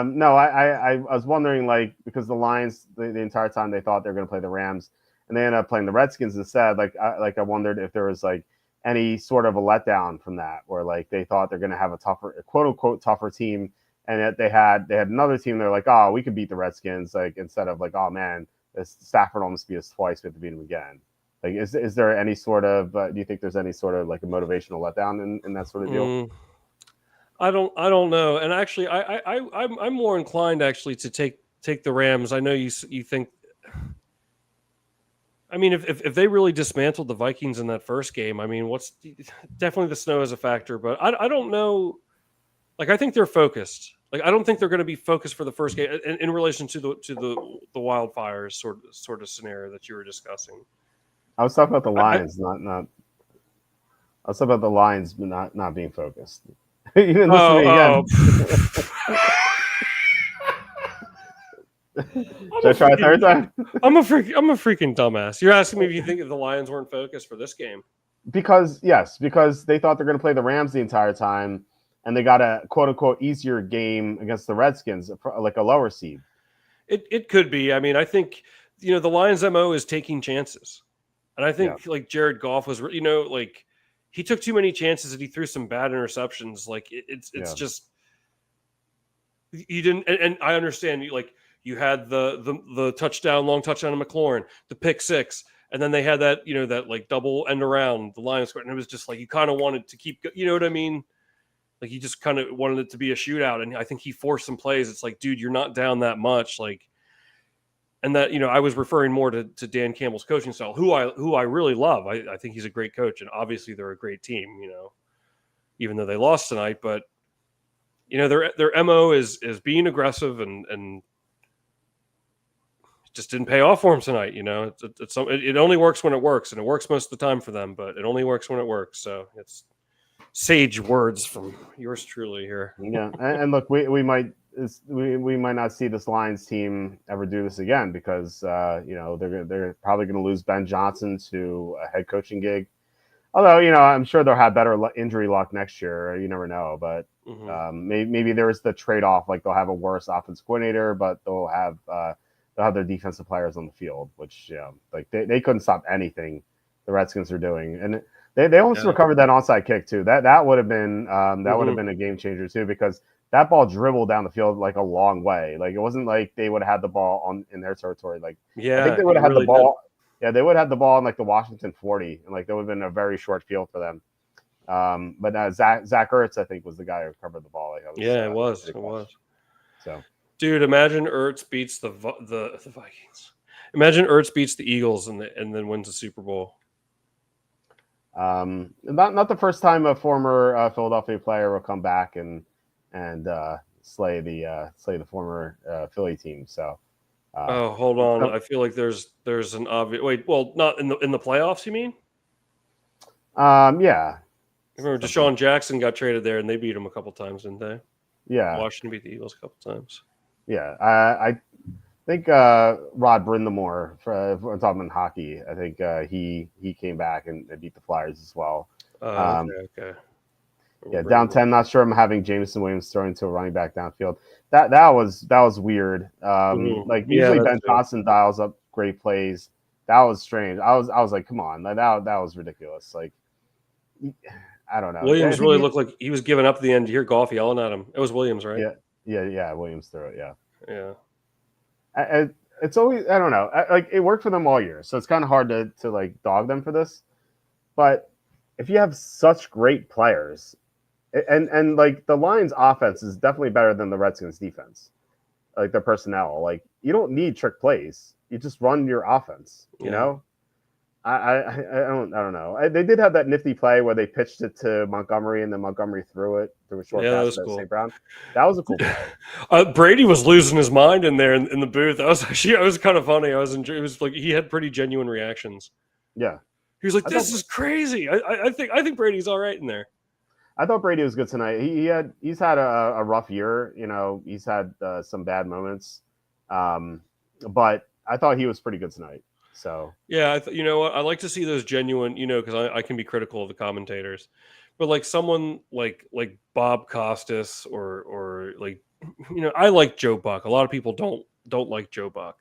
No, I was wondering, like, because the Lions the entire time they thought they were going to play the Rams, and they ended up playing the Redskins instead. I wondered if there was like any sort of a letdown from that, where like they thought they're going to have a quote unquote tougher team, and yet they had another team. They're like, oh, we could beat the Redskins, like instead of like, oh man, this Stafford almost beat us twice, we have to beat them again. Like, is there any sort of? Do you think there's any sort of like a motivational letdown in that sort of deal? I don't know. And actually, I'm more inclined actually to take the Rams. I know you think. I mean, if they really dismantled the Vikings in that first game, I mean, definitely the snow is a factor, but I don't know. Like, I think they're focused. Like, I don't think they're going to be focused for the first game in relation to the wildfires sort of scenario that you were discussing. I was talking about the I Lions, not. I was talking about the Lions not being focused. You didn't listen to me oh, again. I'm Should I a try a freaking third time? I'm a freaking dumbass. You're asking me if you think if the Lions weren't focused for this game. Because they thought they're going to play the Rams the entire time, and they got a quote unquote easier game against the Redskins, like a lower seed. It could be. I mean, I think the Lions' MO is taking chances, and I Yeah, think like Jared Goff was, like he took too many chances and he threw some bad interceptions. Like it's yeah, just you didn't. And I understand you had the long touchdown to McLaurin, the pick six. And then they had that, that like double end around the Lions square. And it was just like, you kind of wanted to keep, you know what I mean? Like you just kind of wanted it to be a shootout. And I think he forced some plays. It's like, dude, you're not down that much. Like, and that, I was referring more to Dan Campbell's coaching style, who I really love. I think he's a great coach. And obviously they're a great team, even though they lost tonight, but their MO is being aggressive and just didn't pay off for him tonight. It only works when it works, and it works most of the time for them, but it only works when it works. So it's sage words from yours truly here. yeah. And look, we might not see this Lions team ever do this again because they're probably going to lose Ben Johnson to a head coaching gig. Although I'm sure they'll have better injury luck next year. You never know, but maybe there's the trade off. Like they'll have a worse offensive coordinator, but they'll have their defensive players on the field, which like they couldn't stop anything the Redskins are doing, and they almost recovered that onside kick too. That would have been would have been a game changer too, because that ball dribbled down the field like a long way. Like it wasn't like they would have had the ball in their territory. Like I think they would have had the ball. Yeah, they would have the ball in like the Washington 40, and like that would have been a very short field for them. But Zach Ertz, I think, was the guy who covered the ball. Like, it was. So, dude, imagine Ertz beats the Vikings. Imagine Ertz beats the Eagles and then wins the Super Bowl. Not the first time a former Philadelphia player will come back and slay the former Philly team. So, Oh, hold on. so, I feel like there's an obvious wait. Well, not in the playoffs. You mean? yeah, I remember something. Deshaun Jackson got traded there, and they beat him a couple times, didn't they? Yeah, Washington beat the Eagles a couple times. yeah. I think Rod Brindamore, if we're talking about hockey, I think he came back and beat the Flyers as well. Okay. Yeah, down 10. Not sure I'm having Jameson Williams throwing to a running back downfield. That was weird. Like Yeah, usually that's Ben true. Dawson dials up great plays. That was strange. I was like, come on, that was ridiculous. Like, I don't know. I Williams think really looked like he was giving up at the end. You hear Goff yelling at him. It was Williams, right? yeah. Williams threw it. Yeah. Yeah. It's always, I don't know. Like, it worked for them all year, so it's kind of hard to like dog them for this. But if you have such great players, and like the Lions' offense is definitely better than the Redskins' defense, like their personnel. Like, you don't need trick plays. You just run your offense. You Yeah. know. I don't know. They did have that nifty play where they pitched it to Montgomery and then Montgomery threw a short Yeah, that pass was to St. cool. Brown. That was a cool play. Brady was losing his mind in there in the booth. I was kind of funny. It was like he had pretty genuine reactions. Yeah, He was like, I thought "This is crazy." I think Brady's all right in there. I thought Brady was good tonight. He's had a rough year. You know, he's had some bad moments, but I thought he was pretty good tonight. So Yeah, you know what? I like to see those genuine, because I can be critical of the commentators, but like someone like Bob Costas or like I like Joe Buck. A lot of people don't like Joe Buck,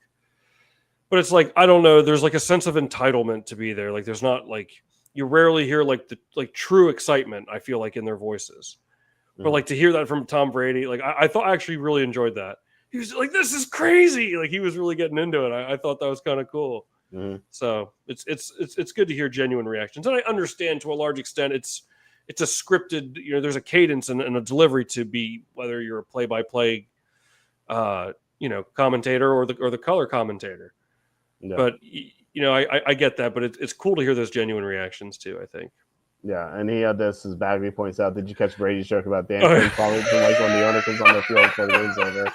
but it's like I don't know. There's like a sense of entitlement to be there. Like there's not like you rarely hear like the like true excitement. I feel like in their voices, but like to hear that from Tom Brady, like I thought I actually really enjoyed that. He was like, "This is crazy!" Like he was really getting into it. I thought that was kind of cool. mm-hmm. So it's good to hear genuine reactions, and I understand to a large extent it's a scripted. There's a cadence and a delivery to be whether you're a play-by-play, commentator or the color commentator. Yeah. But I get that, but it's cool to hear those genuine reactions too. I think. Yeah, and he had this, as Bagley points out. Did you catch Brady's joke about Dan Quinn following from like when the owner comes on the field before the game's over?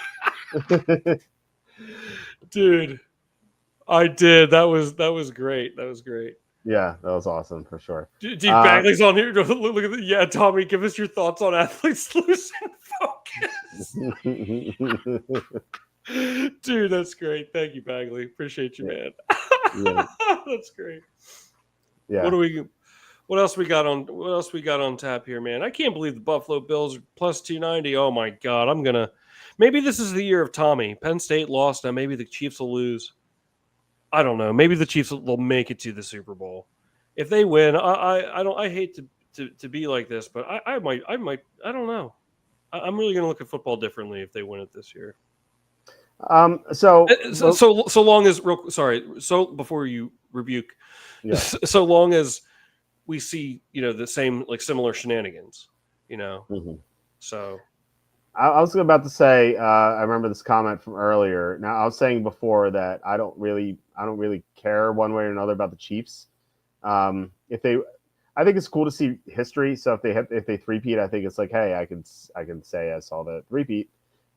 Dude, I did. That was great. That was great. Yeah, that was awesome for sure. Dude, Bagley's on here. Look at yeah, Tommy. Give us your thoughts on athletes losing focus. Dude, that's great. Thank you, Bagley. Appreciate you, man. Yeah. That's great. Yeah. What else we got on tap here, man? I can't believe the Buffalo Bills are plus 290. Oh my god. Maybe this is the year of Tommy. Penn State lost. Now maybe the Chiefs will lose. I don't know. Maybe the Chiefs will make it to the Super Bowl. If they win, I hate to be like this, but I might I don't know. I'm really going to look at football differently if they win it this year. So long as so before you rebuke, yeah. So long as we see the same like similar shenanigans, Mm-hmm. So I was about to say, I remember this comment from earlier. Now, I was saying before that I don't really care one way or another about the Chiefs. I think it's cool to see history. So if they three-peat, I think it's like, hey, I can say I saw the three-peat.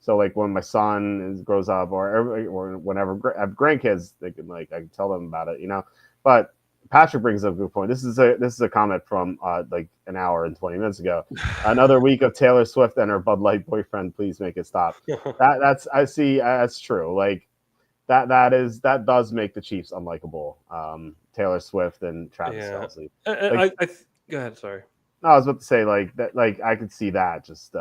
So like when my son grows up, or whenever I have grandkids, they can I can tell them about it, But Patrick brings up a good point. This is a comment from like an hour and 20 minutes ago. Another week of Taylor Swift and her Bud Light boyfriend. Please make it stop. That's true. Like that does make the Chiefs unlikable. Taylor Swift and Travis Kelce. Go ahead. Sorry. No, I was about to say like that. Like I could see that just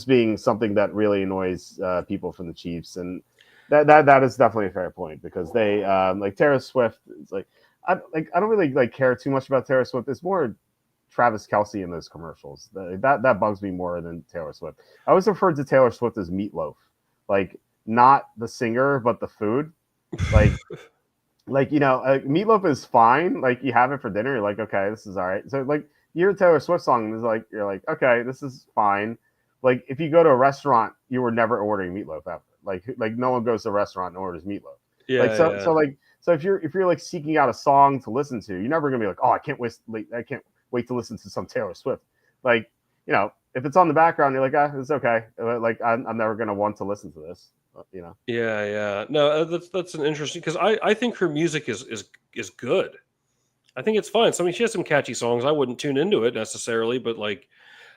being something that really annoys people from the Chiefs, and that is definitely a fair point because they like Taylor Swift. It's like I don't really care too much about Taylor Swift. It's more Travis Kelce in those commercials. That bugs me more than Taylor Swift. I always referred to Taylor Swift as Meatloaf, like not the singer but the food, like. Meatloaf is fine. Like you have it for dinner, you're like, okay, this is all right. So like you hear a Taylor Swift song, is like you're like, okay, this is fine. Like if you go to a restaurant, you were never ordering meatloaf ever. Like no one goes to a restaurant and orders meatloaf. Yeah. So like So if you're like seeking out a song to listen to, you're never gonna be like, oh, I can't wait to listen to some Taylor Swift. Like, if it's on the background, you're like, it's okay. Like I'm never gonna want to listen to this. Yeah. No, that's an interesting, because I think her music is good. I think it's fine. She has some catchy songs. I wouldn't tune into it necessarily, but like,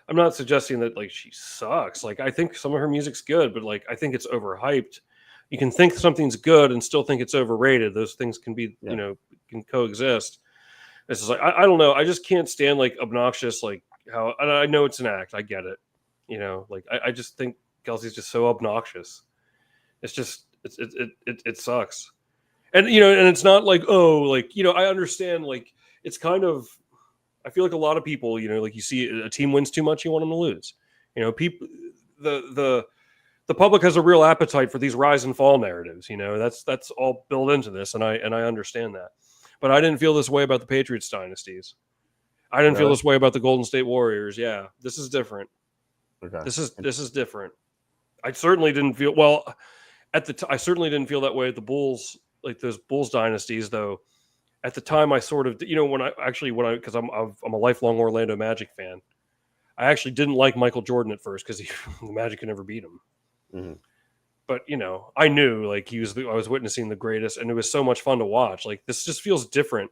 I'm not suggesting that like she sucks. Like, I think some of her music's good, but like, I think it's overhyped. You can think something's good and still think it's overrated. Those things can be, can coexist. It's just like, I don't know. I just can't stand like obnoxious, like how, and I know it's an act. I get it. Like I just think Kelsey's just so obnoxious. It's just, it sucks. And, and it's not like, oh, like, I understand, like, it's kind of, I feel like a lot of people, like you see a team wins too much, you want them to lose. People, the public has a real appetite for these rise and fall narratives. That's all built into this. And I understand that, but I didn't feel this way about the Patriots dynasties. I didn't feel this way about the Golden State Warriors. Yeah, this is different. Okay. This is different. I certainly didn't feel, well, I certainly didn't feel that way at the Bulls, like those Bulls dynasties, though. At the time, I sort of, because I'm a lifelong Orlando Magic fan, I actually didn't like Michael Jordan at first because the Magic could never beat him. Mm-hmm. But I knew like I was witnessing the greatest, and it was so much fun to watch. Like, this just feels different.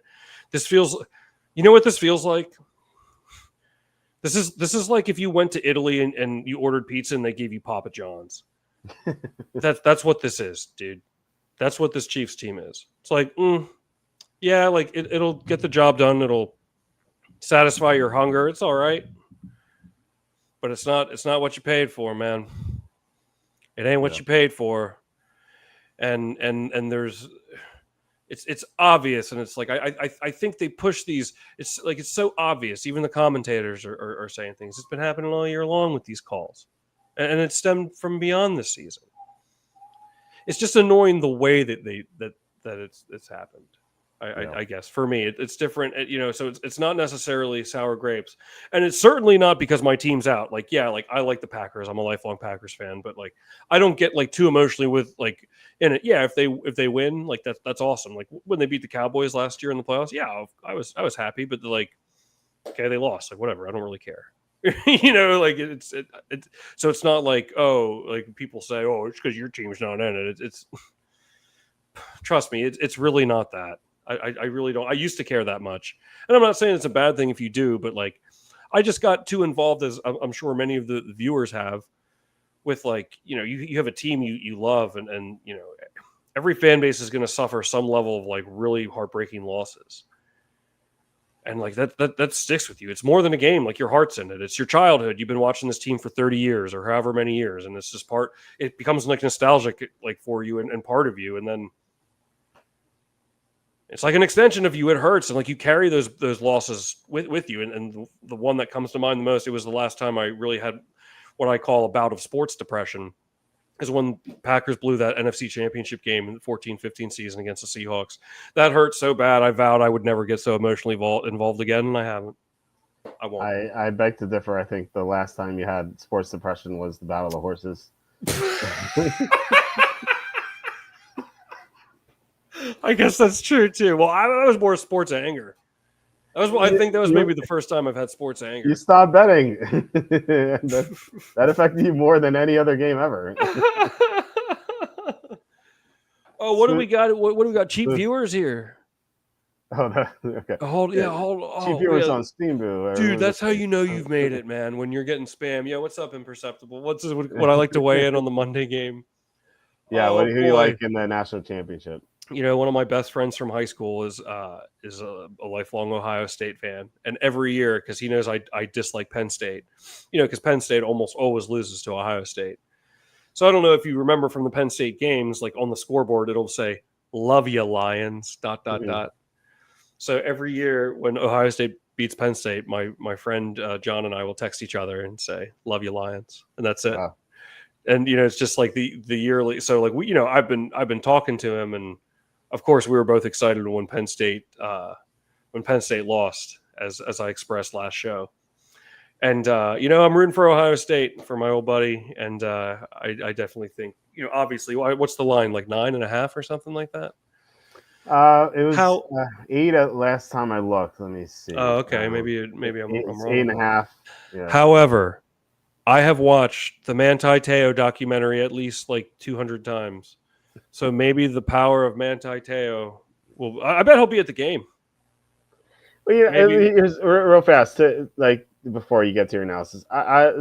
This feels, what this feels like? This is like if you went to Italy and you ordered pizza and they gave you Papa John's. That's what this is, dude. That's what this Chiefs team is. It's like, yeah, like it'll get the job done. It'll satisfy your hunger. It's all right, but it's not what you paid for, man. It ain't what you paid for. And there's, it's obvious, and it's like I think they push these. It's like it's so obvious. Even the commentators are saying things. It's been happening all year long with these calls, and it stemmed from beyond this season. It's just annoying the way that it's happened. I guess for me it's different, so it's not necessarily sour grapes, and it's certainly not because my team's out. Like, yeah, like I like the Packers, I'm a lifelong Packers fan, but like I don't get like too emotionally with like in it. Yeah, if they win, like that's awesome. Like when they beat the Cowboys last year in the playoffs, yeah, I was happy, but like, okay, they lost, like whatever, I don't really care. Like it's so it's not like, oh, like people say, oh, it's because your team's not in it. It's trust me, it's really not that. I really don't. I used to care that much, and I'm not saying it's a bad thing if you do, but like, I just got too involved, as I'm sure many of the viewers have, with like, you have a team you love, and every fan base is going to suffer some level of like really heartbreaking losses. And like that sticks with you. It's more than a game. Like, your heart's in it. It's your childhood. You've been watching this team for 30 years or however many years. And it's just it becomes like nostalgic, like for you and part of you. And then it's like an extension of you. It hurts. And like you carry those losses with you. And the one that comes to mind the most, it was the last time I really had what I call a bout of sports depression, is when Packers blew that NFC Championship game in the 14-15 season against the Seahawks. That hurt so bad, I vowed I would never get so emotionally involved again, and I haven't. I won't. I beg to differ. I think the last time you had sports depression was the Battle of the Horses. I guess that's true, too. Well, I was more sports anger. I think that was maybe the first time I've had sports anger. You stopped betting. that affected you more than any other game ever. Oh, what do we got? What do we got? Cheap viewers here. Oh, okay. Hold on. Cheap viewers on Steamboot. Dude, that's how you know you've made it, man. When you're getting spam. Yeah, what's up, Imperceptible? What I like to weigh in on the Monday game. Yeah, who do you like in the national championship? One of my best friends from high school is a lifelong Ohio State fan, and every year, because he knows I dislike Penn State, because Penn State almost always loses to Ohio State. So I don't know if you remember from the Penn State games, like on the scoreboard, it'll say "Love ya, Lions." ... So every year when Ohio State beats Penn State, my friend John and I will text each other and say "Love ya, Lions," and that's it. Wow. And it's just like the yearly. So like I've been talking to him, and of course, we were both excited when Penn State lost, as I expressed last show. And I'm rooting for Ohio State, for my old buddy, and I definitely think obviously, what's the line, like 9.5 or something like that? It was How? 8 at last time I looked. Let me see. Oh, okay. Maybe I'm It's wrong eight on and a that. half. Yeah. However, I have watched the Manti Te'o documentary at least like 200 times. So maybe the power of Manti Te'o will. I bet he'll be at the game. Well, yeah, Maybe. here's real fast to like before you get to your analysis.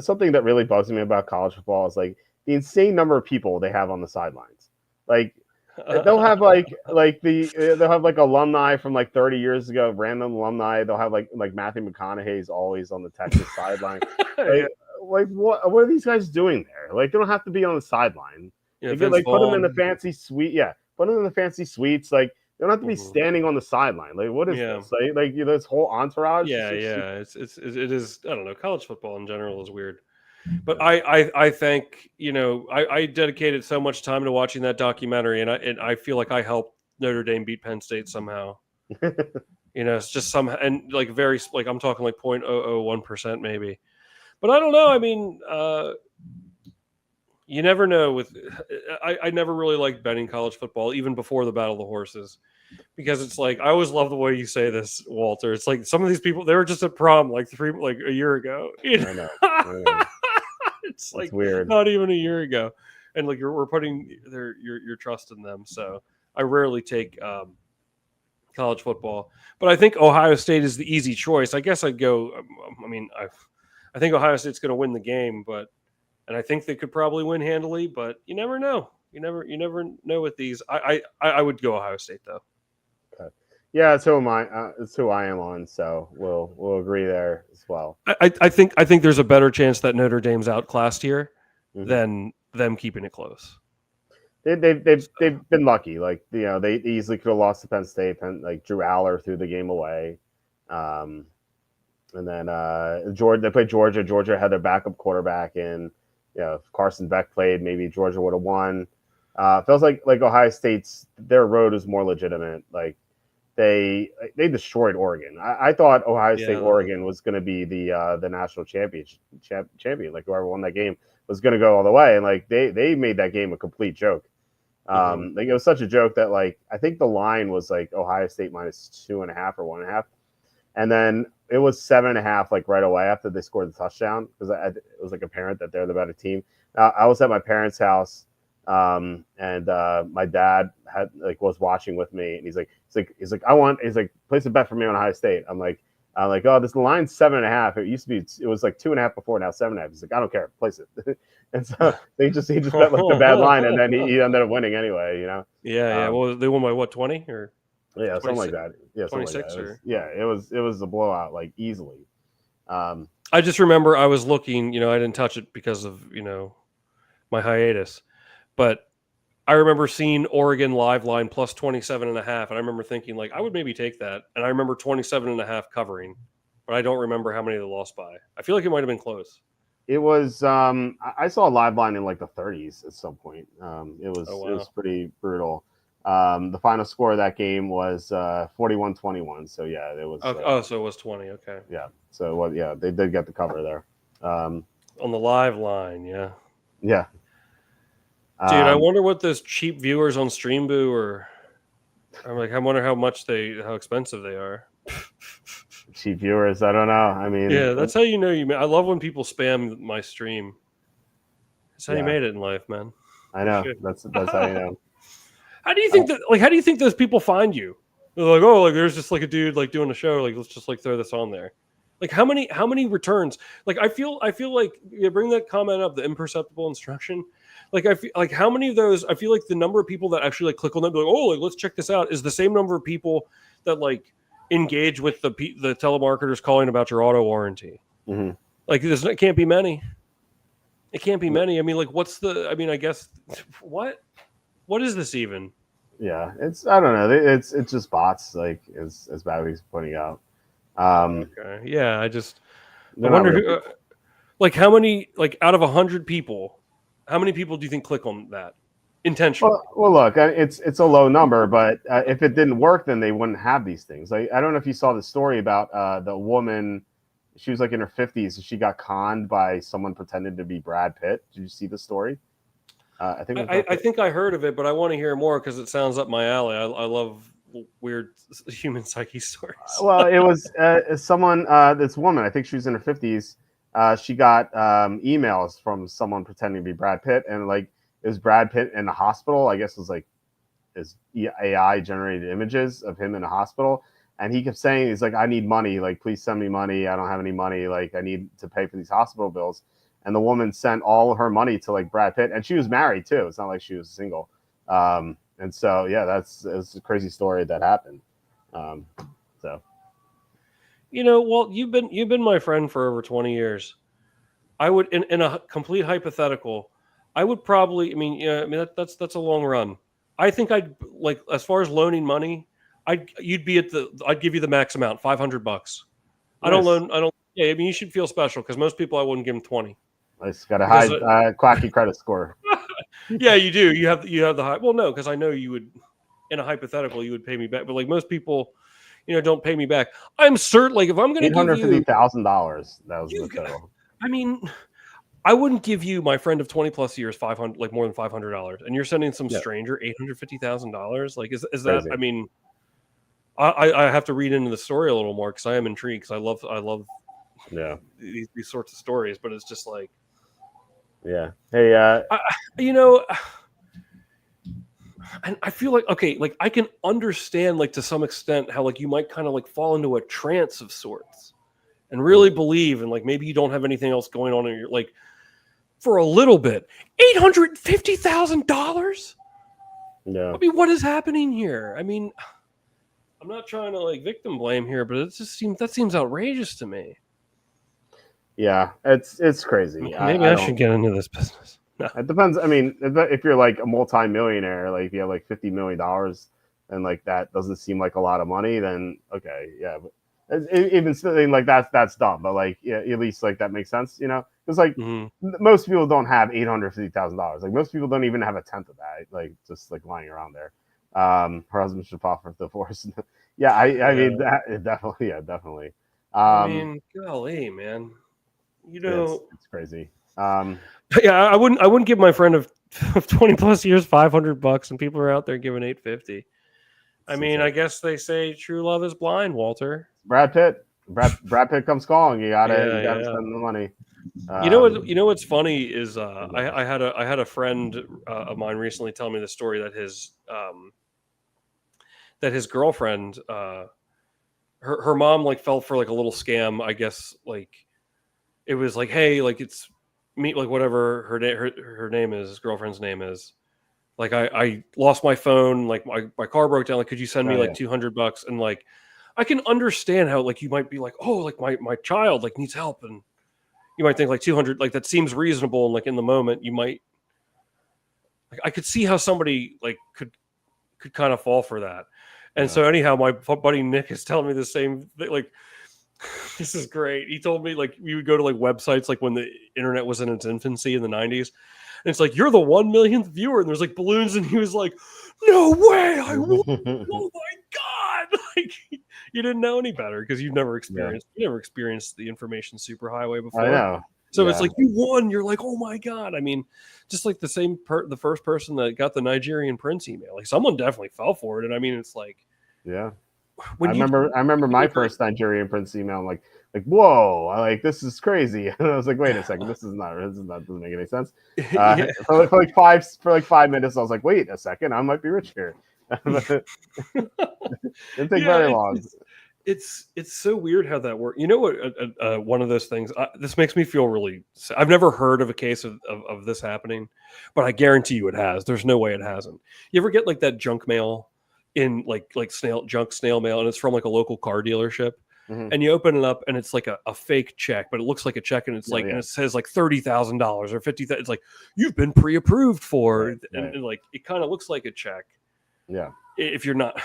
Something that really bugs me about college football is like the insane number of people they have on the sidelines. Like they'll have they'll have like alumni from like 30 years ago, random alumni. They'll have like Matthew McConaughey's always on the Texas sideline. Yeah. Like what are these guys doing there? Like they don't have to be on the sideline. Yeah, They could Vince like put them in the Vaughn. fancy suite. Yeah, put them in the fancy suites. Like they don't have to be Mhm. standing on the sideline. Like what is Yeah. this? This whole entourage is Yeah, so yeah. stupid. It is. I don't know. College football in general is weird. But Yeah. I think I dedicated so much time to watching that documentary, and I feel like I helped Notre Dame beat Penn State somehow. It's just some and like very like I'm talking like 0.001% maybe. But I don't know. I mean, you never know. I never really liked betting college football even before the Battle of the Horses because it's like I always love the way you say this, Walter. It's like some of these people they were just at prom like a year ago. I know. I know. It's It's like weird. not even a year ago, and like we're putting your trust in them. So I rarely take college football, but I think Ohio State is the easy choice. I guess I'd go. I mean, I think Ohio State's going to win the game, and I think they could probably win handily. But you never know. You never know with these. I would go Ohio State though. Okay. Yeah, it's who am I? It's who I am on. So we'll agree there as well. I think there's a better chance that Notre Dame's outclassed here Hmm. than them keeping it close. They've been lucky. Like they easily could have lost to Penn State. Like Drew Aller threw the game away. Um, and then Georgia, they played Georgia. Georgia had their backup quarterback in. If Carson Beck played, maybe Georgia would have won. Feels like Ohio State's their road is more legitimate. Like they destroyed Oregon. I thought Ohio State Yeah. Oregon was going to be the national champion. Like whoever won that game was going to go all the way, and like they made that game a complete joke. Mhm. Like it was such a joke that like I think the line was like Ohio State minus 2.5 or 1.5, and then it was 7.5 like right away after they scored the touchdown because it was like apparent that they're the better team. I was at my parents' house, and my dad was watching with me, and he's like he's like place a bet for me on Ohio State. I'm like, oh, this line's 7.5. It used to be, it was like 2.5 before, now 7.5. He's like, I don't care, place it. And so he just bet like the bad line, and then he ended up winning anyway. Yeah, yeah. Um, Well, they won by what, 20 or yeah, something like 26? that. Yeah, something like 26 that. or It was a blowout like easily. Um, I just remember I was looking, I didn't touch it because of, my hiatus. But I remember seeing Oregon live line plus 27.5. And I remember thinking like, I would maybe take that. And I remember 27.5 covering, but I don't remember how many they lost by. I feel like it might've been close. it was I saw a live line in like the 30s at some point. Oh, It was wow. pretty brutal. The final score of that game was 41-21. So yeah, it was So it was 20. Okay. yeah. So well, yeah, they did get the cover there. On the live line. Yeah. Yeah. Dude, I Um, wonder what those cheap viewers on Streamboo are. I'm like, I wonder how expensive they are. cheap viewers, I don't know. I Yeah, mean, that's how you know you. I love when people spam my stream. That's how you yeah, made it in life, man. I For know. sure. That's how you know. How do you Uh, think that? Like, how do you think those people find you? They're like, oh, like there's just like a dude like doing a show. Like, let's just like throw this on there. Like, how many returns? Like, I feel like you bring that comment up, the imperceptible instruction. Like, I feel like how many of those? I feel like the number of people that actually like click on them, be like, oh, like let's check this out, is the same number of people that like engage with the telemarketers calling about your auto warranty. mhm. Like, it can't be many. It can't be many. I mean, like, what's the? I mean, I guess what is this even? Yeah, it's I don't know. It's just bots, like as Battery's pointing out. Okay, yeah. I They're not wonder real who. people. Like, how many? Like, out of 100 people, how many people do you think click on that intentionally? Well, look, it's a low number, but if it didn't work, then they wouldn't have these things. Like I don't know if you saw the story about the woman. She was like in her 50s, and she got conned by someone pretending to be Brad Pitt. Did you see the story? I think it was I Brad Pitt. think I heard of it, but I want to hear more because it sounds up my alley. I love weird human psyche stories. Well, it was someone, this woman, I think she was in her 50s. She got emails from someone pretending to be Brad Pitt, and like it was Brad Pitt in the hospital. I guess it was like his AI generated images of him in a hospital. And he kept saying, he's like, I need money. Like, please send me money. I don't have any money. Like, I need to pay for these hospital bills. And the woman sent all her money to like Brad Pitt, and she was married too. It's not like she was single. And so, yeah, it's a crazy story that happened. So, Walt, you've been my friend for over 20 years. I would, in a complete hypothetical, I would probably, that's a long run. I think I'd like, as far as loaning money, I'd give you the max amount, $500. nice. Yeah, I mean, you should feel special because most people I wouldn't give them 20. It's got a high Quacky credit score. Yeah, you do. You have the high. Well, no, because I know you would, in a hypothetical, you would pay me back. But like most people, don't pay me back. I'm certain, like if I'm going to give you $850,000, that was the total. I mean, I wouldn't give you, my friend of 20 plus years, $500, like more than $500, and you're sending some stranger $850,000. Like, is that? Crazy. I mean, I have to read into the story a little more because I am intrigued. Because I love these sorts of stories, but it's just like, yeah. Hey, and I feel like, okay, like I can understand, like to some extent, how like you might kind of like fall into a trance of sorts and really believe, and like maybe you don't have anything else going on in your, like, for a little bit. $850,000. Yeah. I mean, what is happening here? I mean, I'm not trying to like victim blame here, but it just seems outrageous to me. Yeah, it's crazy. Maybe I should get into this business. No. It depends. I mean, if you're like a multi-millionaire, like if you have like $50 million, and like that doesn't seem like a lot of money, then okay, yeah. But even still, like that's dumb. But like, yeah, at least like that makes sense, Because like most people don't have $850,000. Like most people don't even have a tenth of that. Like just like lying around there. Her husband should file for divorce. Yeah, I mean that definitely. I mean, golly, man. It's crazy. Yeah, I wouldn't give my friend of 20 plus years $500, and people are out there giving $850. I mean, I guess they say true love is blind, Walter. Brad Pitt comes calling. You gotta spend the money. You know what's funny is I had a friend of mine recently tell me the story that his girlfriend, her mom like fell for like a little scam. I guess like it was like, hey, like it's me, like whatever her name is, his girlfriend's name is. Like I lost my phone, like my car broke down. Like, could you send me like $200? And like, I can understand how like you might be like, oh, like my child like needs help, and you might think like 200, like that seems reasonable. And like in the moment, you might, like, I could see how somebody like could kind of fall for that. And so anyhow, my buddy Nick is telling me the same thing. Like, this is great. He told me like we would go to like websites like when the internet was in its infancy in the 90s. And it's like, you're the 1 millionth viewer, and there's like balloons, and he was like, no way, I won. Oh my God. Like, you didn't know any better because you've never experienced the information superhighway before. I know. So it's like you won. You're like, oh my God. I mean, just like the same the first person that got the Nigerian prince email, like someone definitely fell for it. And I mean, it's like, I remember my first Nigerian prince email. I'm like, whoa, like this is crazy. And I was like, wait a second, this doesn't make any sense. For like 5 minutes, I was like, wait a second, I might be rich here. It didn't take very long. It's so weird how that works. You know what? One of those things. This makes me feel really. I've never heard of a case of this happening, but I guarantee you it has. There's no way it hasn't. You ever get like that junk mail in like junk snail mail, and it's from like a local car dealership, and you open it up and it's like a fake check, but it looks like a check, and it's and it says like $30,000 or $50,000. It's like you've been pre-approved for, and like it kind of looks like a check. Yeah. If you're not.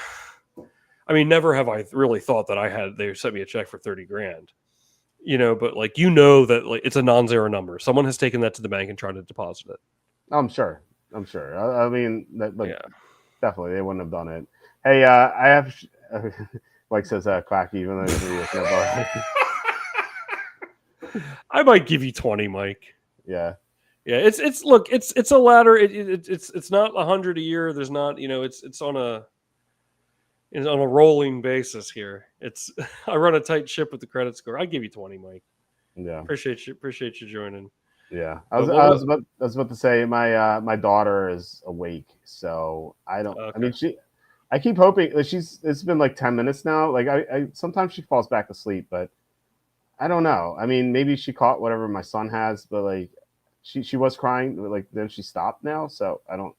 I mean, never have I really thought that they sent me a check for $30,000, but like, that like it's a non-zero number. Someone has taken that to the bank and tried to deposit it. I'm sure. I mean, definitely they wouldn't have done it. Hey, I have, Mike says Quacky, even though I might give you 20, Mike. Yeah. Yeah. It's a ladder. It's not 100 a year. There's not, it's on a, on a rolling basis here. It's I run a tight ship with the credit score. I give you 20, Mike. Yeah. Appreciate you joining. Yeah. But I was about to say my daughter is awake, so I don't. okay. I mean, I keep hoping like it's been like 10 minutes now. Like I sometimes she falls back asleep, but I don't know. I mean, maybe she caught whatever my son has, but like she was crying, but like then she stopped now, so I don't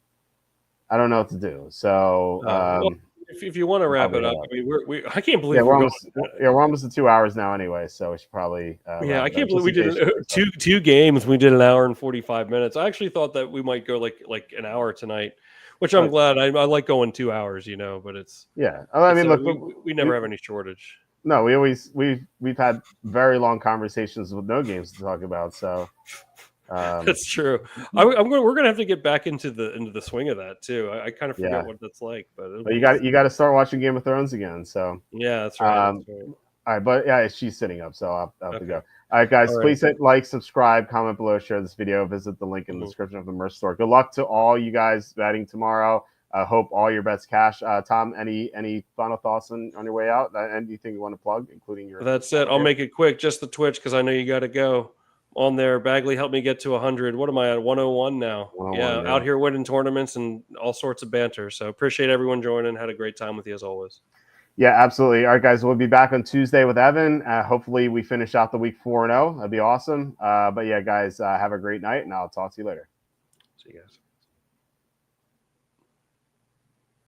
know what to do. So Well, if you want to wrap it up, I mean, I can't believe we're going. we're almost at 2 hours now anyway, so we should probably Yeah, wrap I it up, can't believe just we in did case two games. We did an hour and 45 minutes. I actually thought that we might go like an hour tonight, which I'm glad. I like going 2 hours, but it's yeah. I mean, look, we never have any shortage. No, we've had very long conversations with no games to talk about. So That's true. We're gonna have to get back into the swing of that too. I kind of forget what that's like, but you got to start watching Game of Thrones again. So yeah, that's right. All right, but yeah, she's sitting up, so I'll have to go. All right, guys, All right. please hit like, subscribe, comment below, share this video, visit the link in the description of the merch store. Good luck to all you guys betting tomorrow. I hope all your bets cash. Tom, any final thoughts on your way out? Anything you want to plug, including your? That's it. I'll make it quick. Just the Twitch because I know you got to go on there. Bagley helped me get to 100. What am I at? 101 now. 101, yeah, out here winning tournaments and all sorts of banter. So appreciate everyone joining. Had a great time with you as always. Yeah, absolutely. All right, guys, we'll be back on Tuesday with Evan. Hopefully, we finish out the week 4-0. That'd be awesome. But yeah, guys, have a great night, and I'll talk to you later. See you guys.